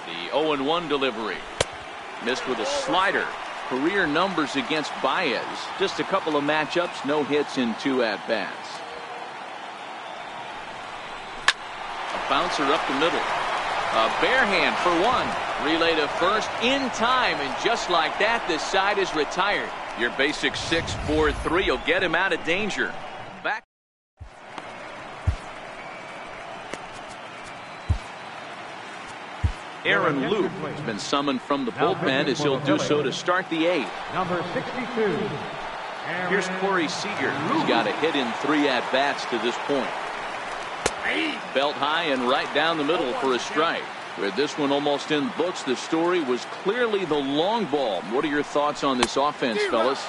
The 0-1 delivery. Missed with a slider. Career numbers against Baez. Just a couple of matchups, no hits in 2 at-bats. A bouncer up the middle. A bare hand for 1. Relay to first in time, and just like that, this side is retired. Your basic 6-4-3 will get him out of danger. Back. Aaron Luke has been summoned from the bullpen as he'll do so to start the 8th. Number 62. Here's Corey Seager, who's got a hit in 3 at-bats to this point. Belt high and right down the middle for a strike. With this one almost in the books, the story was clearly the long ball. What are your thoughts on this offense, fellas?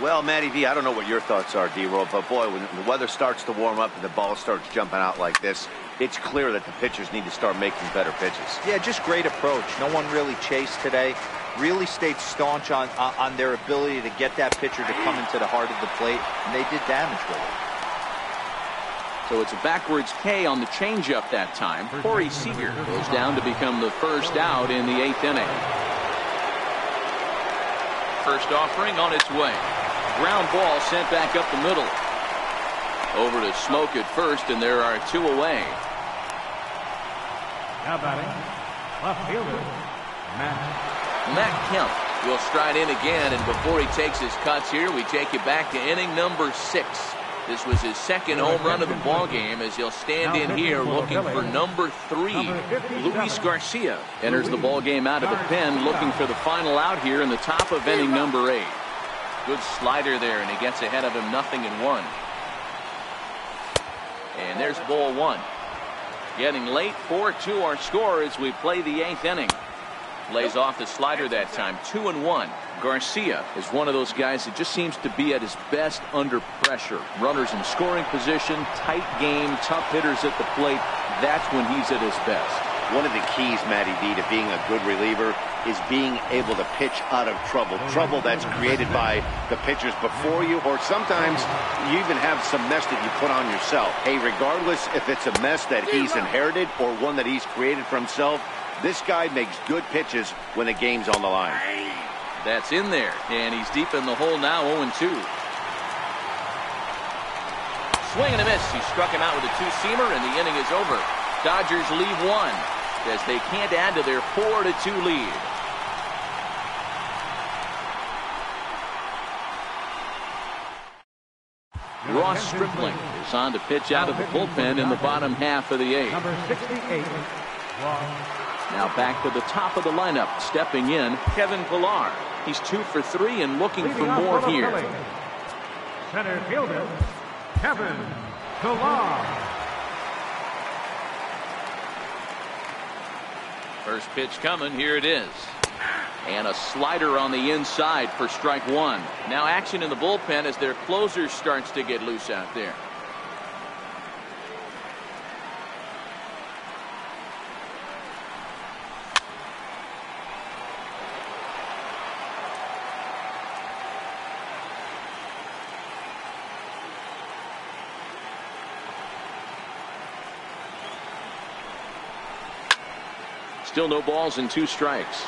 Well, Matty V, I don't know what your thoughts are, D-Roll, but boy, when the weather starts to warm up and the ball starts jumping out like this, it's clear that the pitchers need to start making better pitches. Yeah, just great approach. No one really chased today. Really stayed staunch on their ability to get that pitcher to come into the heart of the plate, and they did damage with it. So it's a backwards K on the changeup that time. Corey Seager goes down to become the first out in the 8th inning. First offering on its way. Ground ball sent back up the middle. Over to Smoke at first, and there are 2 away. Now batting, left fielder, Matt Kemp will stride in again, and before he takes his cuts here, we take you back to inning number 6. This was his 2nd home run of the ball game as he'll stand in here looking for number 3. Luis Garcia enters the ball game out of the pen, looking for the final out here in the top of inning number 8. Good slider there, and he gets ahead of him 0-1. And there's ball 1. Getting late, 4-2 our score as we play the 8th inning. Lays off the slider that time, 2-1. Garcia is one of those guys that just seems to be at his best under pressure. Runners in scoring position, tight game, tough hitters at the plate. That's when he's at his best. One of the keys, Matty V, to being a good reliever is being able to pitch out of trouble. Trouble that's created by the pitchers before you, or sometimes you even have some mess that you put on yourself. Hey, regardless if it's a mess that he's inherited or one that he's created for himself, this guy makes good pitches when the game's on the line. That's in there, and he's deep in the hole now, 0-2. Swing and a miss. He struck him out with a 2-seamer, and the inning is over. Dodgers leave 1 as they can't add to their 4-2 lead. Ross Stripling is on to pitch out of the bullpen in the bottom half of the 8th. Number 68, Now back to the top of the lineup, stepping in, Kevin Pillar. He's 2 for 3 and looking for more here. Center fielder, Kevin Pillar. First pitch coming, here it is. And a slider on the inside for strike 1. Now action in the bullpen as their closer starts to get loose out there. Still no balls and 2 strikes.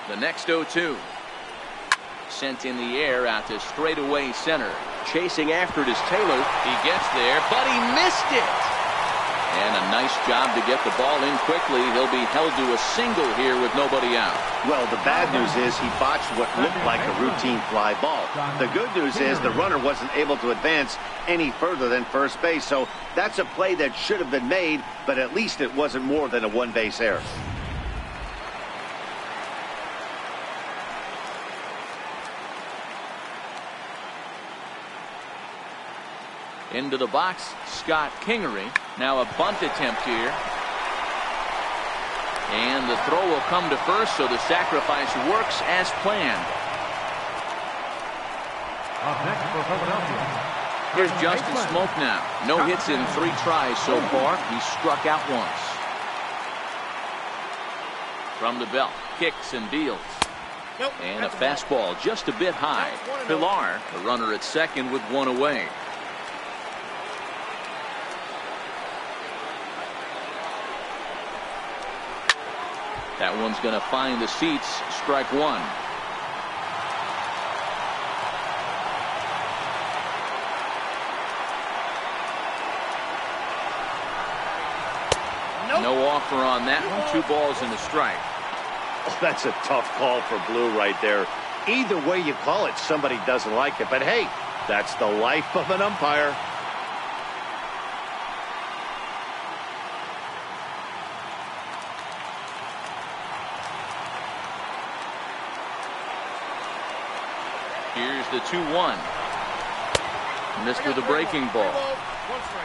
The next 0-2. sent in the air out to straightaway center. Chasing after it is Taylor. He gets there, but he missed it. And a nice job to get the ball in quickly. He'll be held to a single here with nobody out. Well, the bad news is he botched what looked like a routine fly ball. The good news is the runner wasn't able to advance any further than first base. So that's a play that should have been made, but at least it wasn't more than a one-base error. Into the box, Scott Kingery. Now a bunt attempt here. And the throw will come to first, so the sacrifice works as planned. Up next for Philadelphia. Here's Justin Smoke now. No hits in 3 tries so far. He struck out once. From the belt, kicks and deals. And a fastball just a bit high. Pilar, the runner at second with 1 away. That one's going to find the seats. Strike 1. No offer on that one. 2 balls and a strike. Oh, that's a tough call for Blue right there. Either way you call it, somebody doesn't like it. But hey, that's the life of an umpire. Here's the 2-1. Missed with a breaking ball.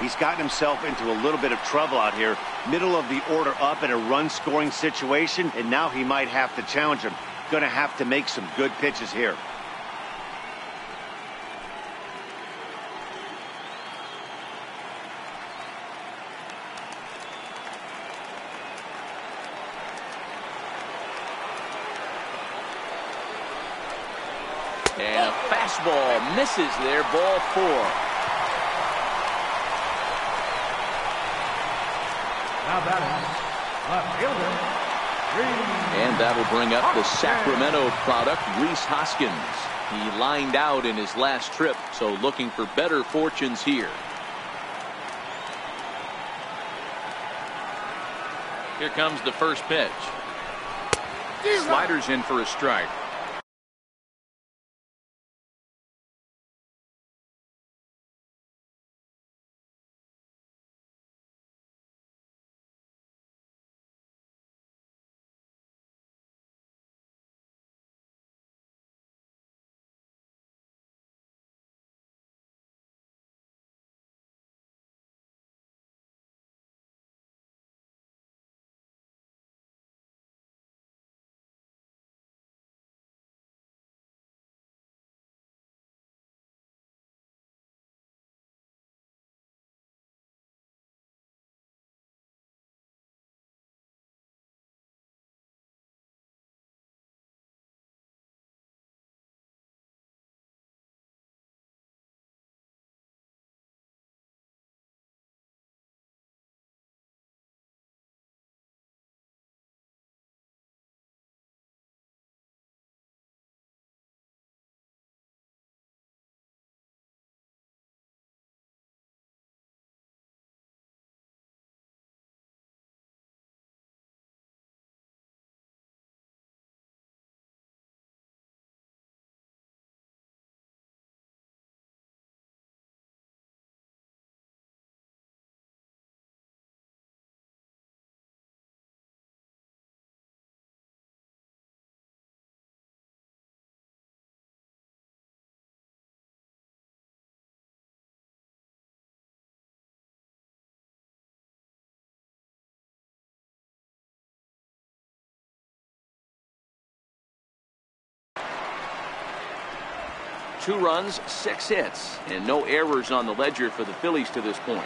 He's gotten himself into a little bit of trouble out here. Middle of the order up in a run-scoring situation, and now he might have to challenge him. Going to have to make some good pitches here. And a fastball misses there. Ball 4. Now batting, left fielder. And that'll bring up the Sacramento product, Rhys Hoskins. He lined out in his last trip, so looking for better fortunes here. Here comes the first pitch. Sliders in for a strike. Two runs, 6 hits, and no errors on the ledger for the Phillies to this point.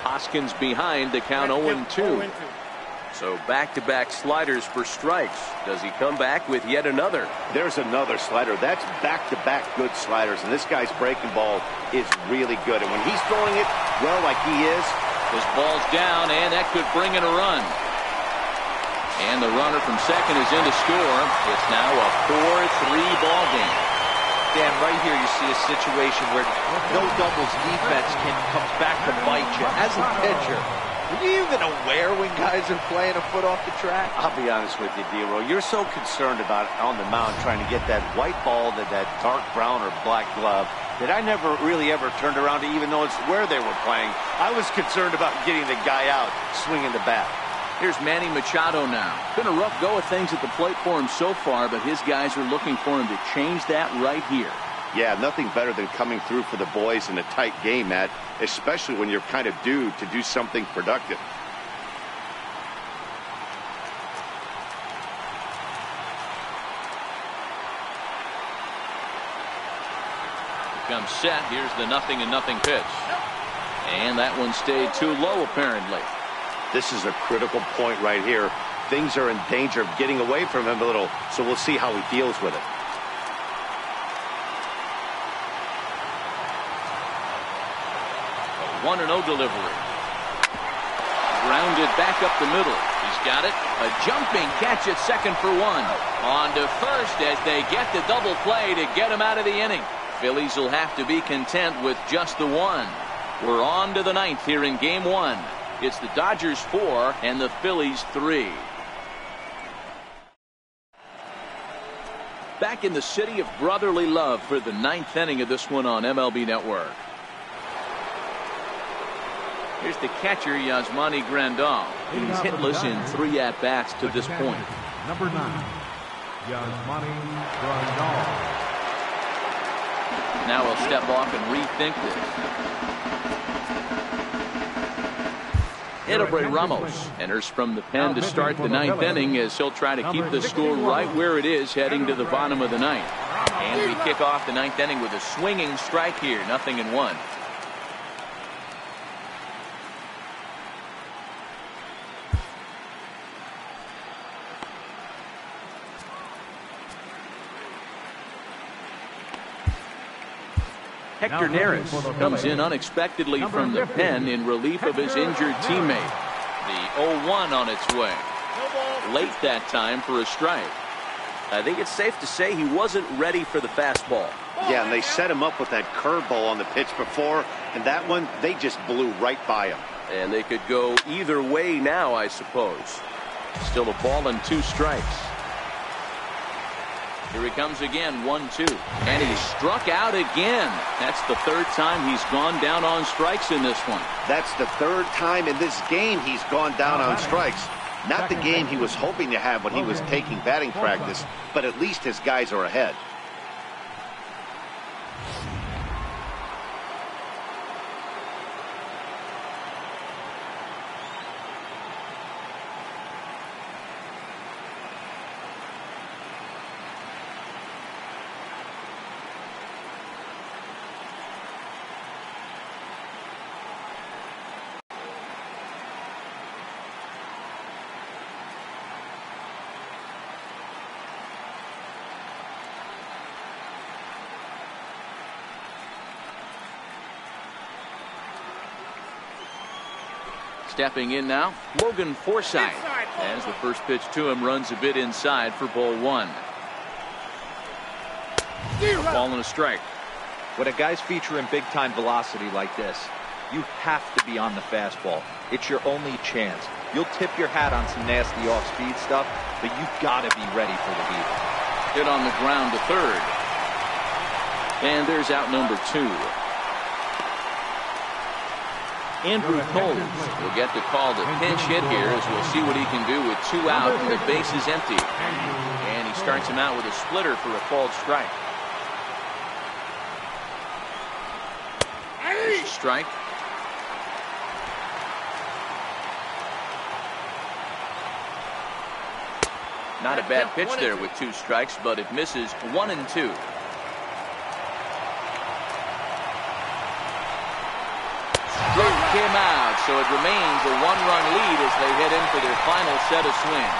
Hoskins behind to count 0-2. So back-to-back sliders for strikes. Does he come back with yet another? There's another slider. That's back-to-back good sliders, and this guy's breaking ball is really good. And when he's throwing it well like he is, this ball's down, and that could bring in a run. And the runner from second is in to score. It's now a 4-3 ball game. Dan, right here you see a situation where no doubles defense comes back to bite you. As a pitcher, are you even aware when guys are playing a foot off the track? I'll be honest with you, D-Roll. You're so concerned about on the mound trying to get that white ball to that dark brown or black glove that I never really ever turned around to even notice where they were playing. I was concerned about getting the guy out swinging the bat. Here's Manny Machado now. Been a rough go of things at the plate for him so far, but his guys are looking for him to change that right here. Yeah, nothing better than coming through for the boys in a tight game, Matt, especially when you're kind of due to do something productive. Comes set. Here's the 0-0 pitch. And that one stayed too low, apparently. This is a critical point right here. Things are in danger of getting away from him a little, so we'll see how he deals with it. A 1-0 delivery. Grounded back up the middle. He's got it. A jumping catch at second for one. On to first as they get the double play to get him out of the inning. Phillies will have to be content with just the one. We're on to the ninth here in game one. It's the Dodgers 4 and the Phillies 3. Back in the city of brotherly love for the ninth inning of this one on MLB Network. Here's the catcher, Yasmani Grandal. He's hitless in 3 at-bats to this point. Number 9, Yasmani Grandal. Now he'll step off and rethink this. Edebray Ramos enters from the pen to start the ninth inning as he'll try to keep the score right where it is heading to the bottom of the ninth. And we kick off the ninth inning with a swinging strike here, 0-1. Hector Neris comes in unexpectedly from the pen in relief of his injured teammate. The 0-1 on its way. Late that time for a strike. I think it's safe to say he wasn't ready for the fastball. Yeah, and they set him up with that curveball on the pitch before, and that one, they just blew right by him. And they could go either way now, I suppose. Still a ball and 2 strikes. Here he comes again, 1-2. And he's struck out again. That's the 3rd time he's gone down on strikes in this one. That's the 3rd time in this game he's gone down on strikes. Not the game he was hoping to have when he was taking batting practice, but at least his guys are ahead. Stepping in now, Logan Forsythe. As the first pitch to him runs a bit inside for ball 1. A ball and a strike. When a guy's featuring big-time velocity like this, you have to be on the fastball. It's your only chance. You'll tip your hat on some nasty off-speed stuff, but you've got to be ready for the beat. Hit on the ground to third. And there's out number 2. Andrew Coles will get the call to pinch hit here as we'll see what he can do with 2 out and the base is empty. And he starts him out with a splitter for a called strike. Strike. Not a bad pitch there with 2 strikes, but it misses 1 and 2. Struck him out, so it remains a 1-run lead as they head in for their final set of swings.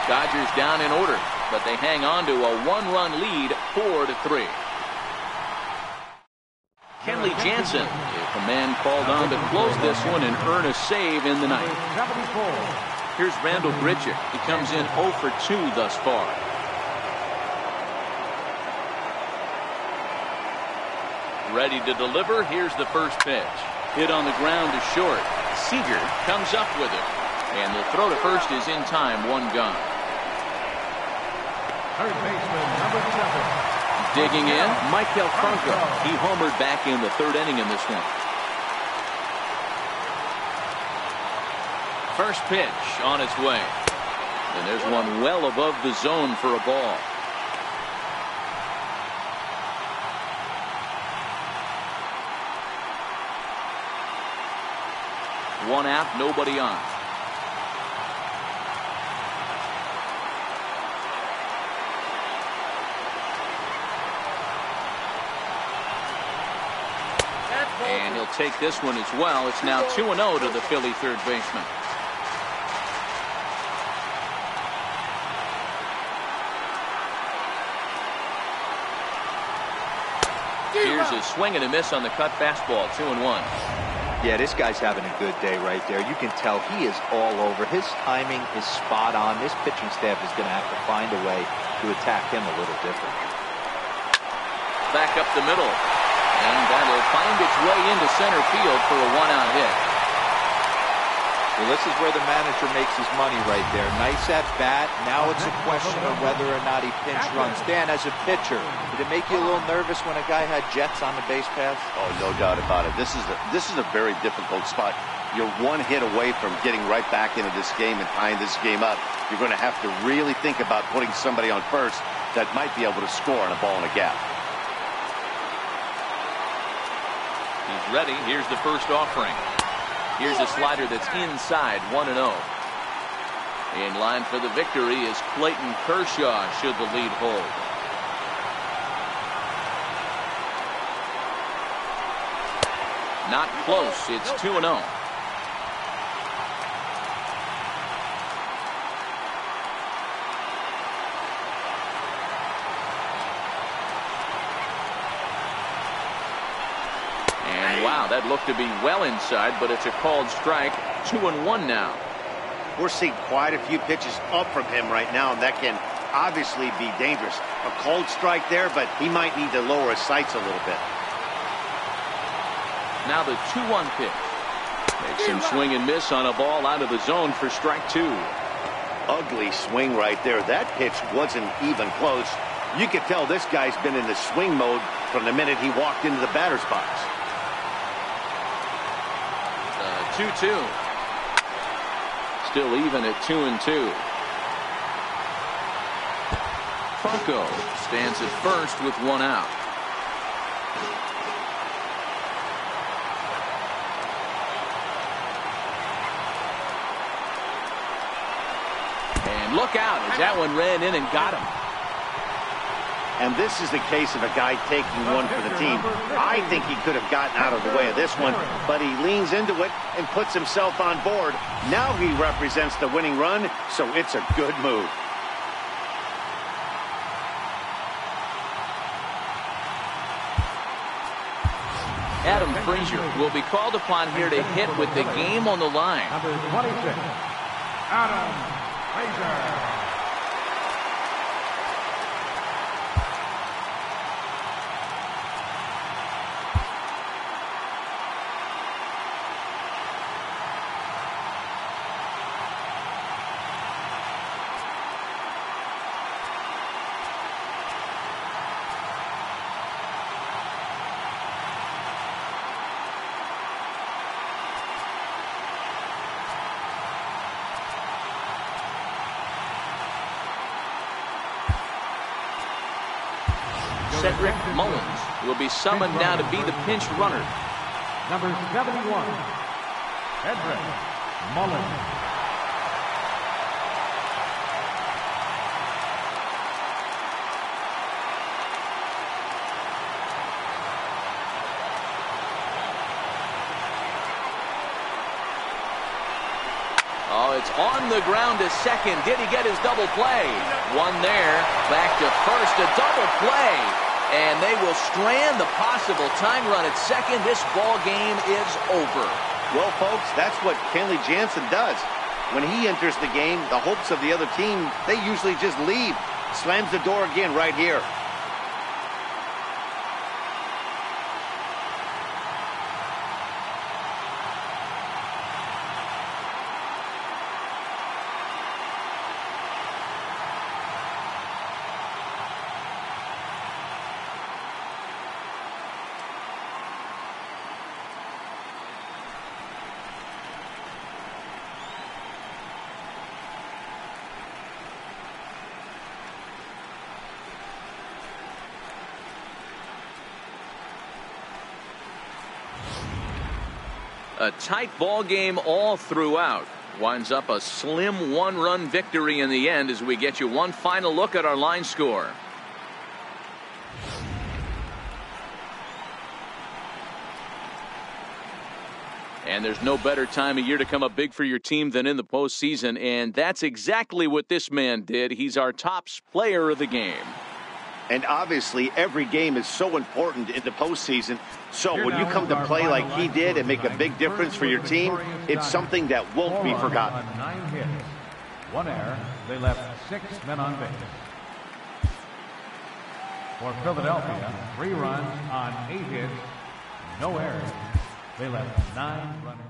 Dodgers down in order, but they hang on to a 1-run lead, 4-3. Kenley Jansen, if a man called on to close this one and earn a save in the ninth. Here's Randall Grichuk. He comes in 0 for 2 thus far. Ready to deliver. Here's the first pitch. Hit on the ground to short. Seager comes up with it. And the throw to first is in time. 1 gone. Third baseman, number 7. Digging in, Maikel Franco. He homered back in the 3rd inning in this one. First pitch on its way. And there's one well above the zone for a ball. One out, nobody on. And he'll take this one as well. It's now 2-0 to the Philly third baseman. Here's a swing and a miss on the cut fastball. 2-1. Yeah, this guy's having a good day right there. You can tell he is all over. His timing is spot on. This pitching staff is going to have to find a way to attack him a little different. Back up the middle. And that'll find its way into center field for a 1-out hit. Well, this is where the manager makes his money right there. Nice at bat. Now it's a question of whether or not he pinch runs. Dan, as a pitcher, did it make you a little nervous when a guy had jets on the base paths? Oh, no doubt about it. This is a very difficult spot. You're 1 hit away from getting right back into this game and tying this game up. You're going to have to really think about putting somebody on first that might be able to score on a ball in a gap. He's ready. Here's the first offering. Here's a slider that's inside. 1-0. In line for the victory is Clayton Kershaw should the lead hold. Not close. It's 2-0. Wow, that looked to be well inside, but it's a called strike. 2-1 now. We're seeing quite a few pitches up from him right now, and that can obviously be dangerous. A cold strike there, but he might need to lower his sights a little bit. Now the 2-1 pitch. Makes him swing and miss on a ball out of the zone for strike 2. Ugly swing right there. That pitch wasn't even close. You could tell this guy's been in the swing mode from the minute he walked into the batter's box. 2-2. Still even at 2-2. Franco stands at first with 1 out. And look out as that one ran in and got him. And this is the case of a guy taking one for the team. I think he could have gotten out of the way of this one, but he leans into it and puts himself on board. Now he represents the winning run, so it's a good move. Adam Frazier will be called upon here to hit with the game on the line. Number 26, Adam Frazier. Cedric Mullins will be summoned now to be the pinch runner. Number 71, Cedric Mullins. Oh, it's on the ground to second. Did he get his double play? One there. Back to first. A double play. And they will strand the possible time run at second. This ball game is over. Well, folks, that's what Kenley Jansen does. When he enters the game, the hopes of the other team, they usually just leave. Slams the door again right here. A tight ball game all throughout. Winds up a slim one-run victory in the end as we get you one final look at our line score. And there's no better time of year to come up big for your team than in the postseason, and that's exactly what this man did. He's our top player of the game. And obviously, every game is so important in the postseason. So when you come to play like he did and make a big difference for your team, it's something that won't be forgotten. 9 hits, 1 error. They left 6 men on base. For Philadelphia, 3 runs on 8 hits, no errors. They left 9 runners.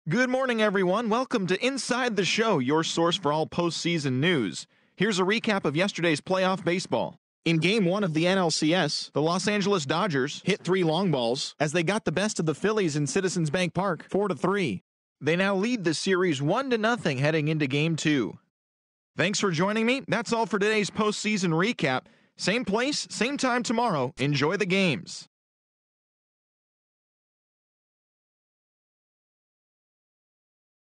Good morning, everyone. Welcome to Inside the Show, your source for all postseason news. Here's a recap of yesterday's playoff baseball. In Game 1 of the NLCS, the Los Angeles Dodgers hit 3 long balls as they got the best of the Phillies in Citizens Bank Park, 4-3. They now lead the series 1-0 heading into Game 2. Thanks for joining me. That's all for today's postseason recap. Same place, same time tomorrow. Enjoy the games.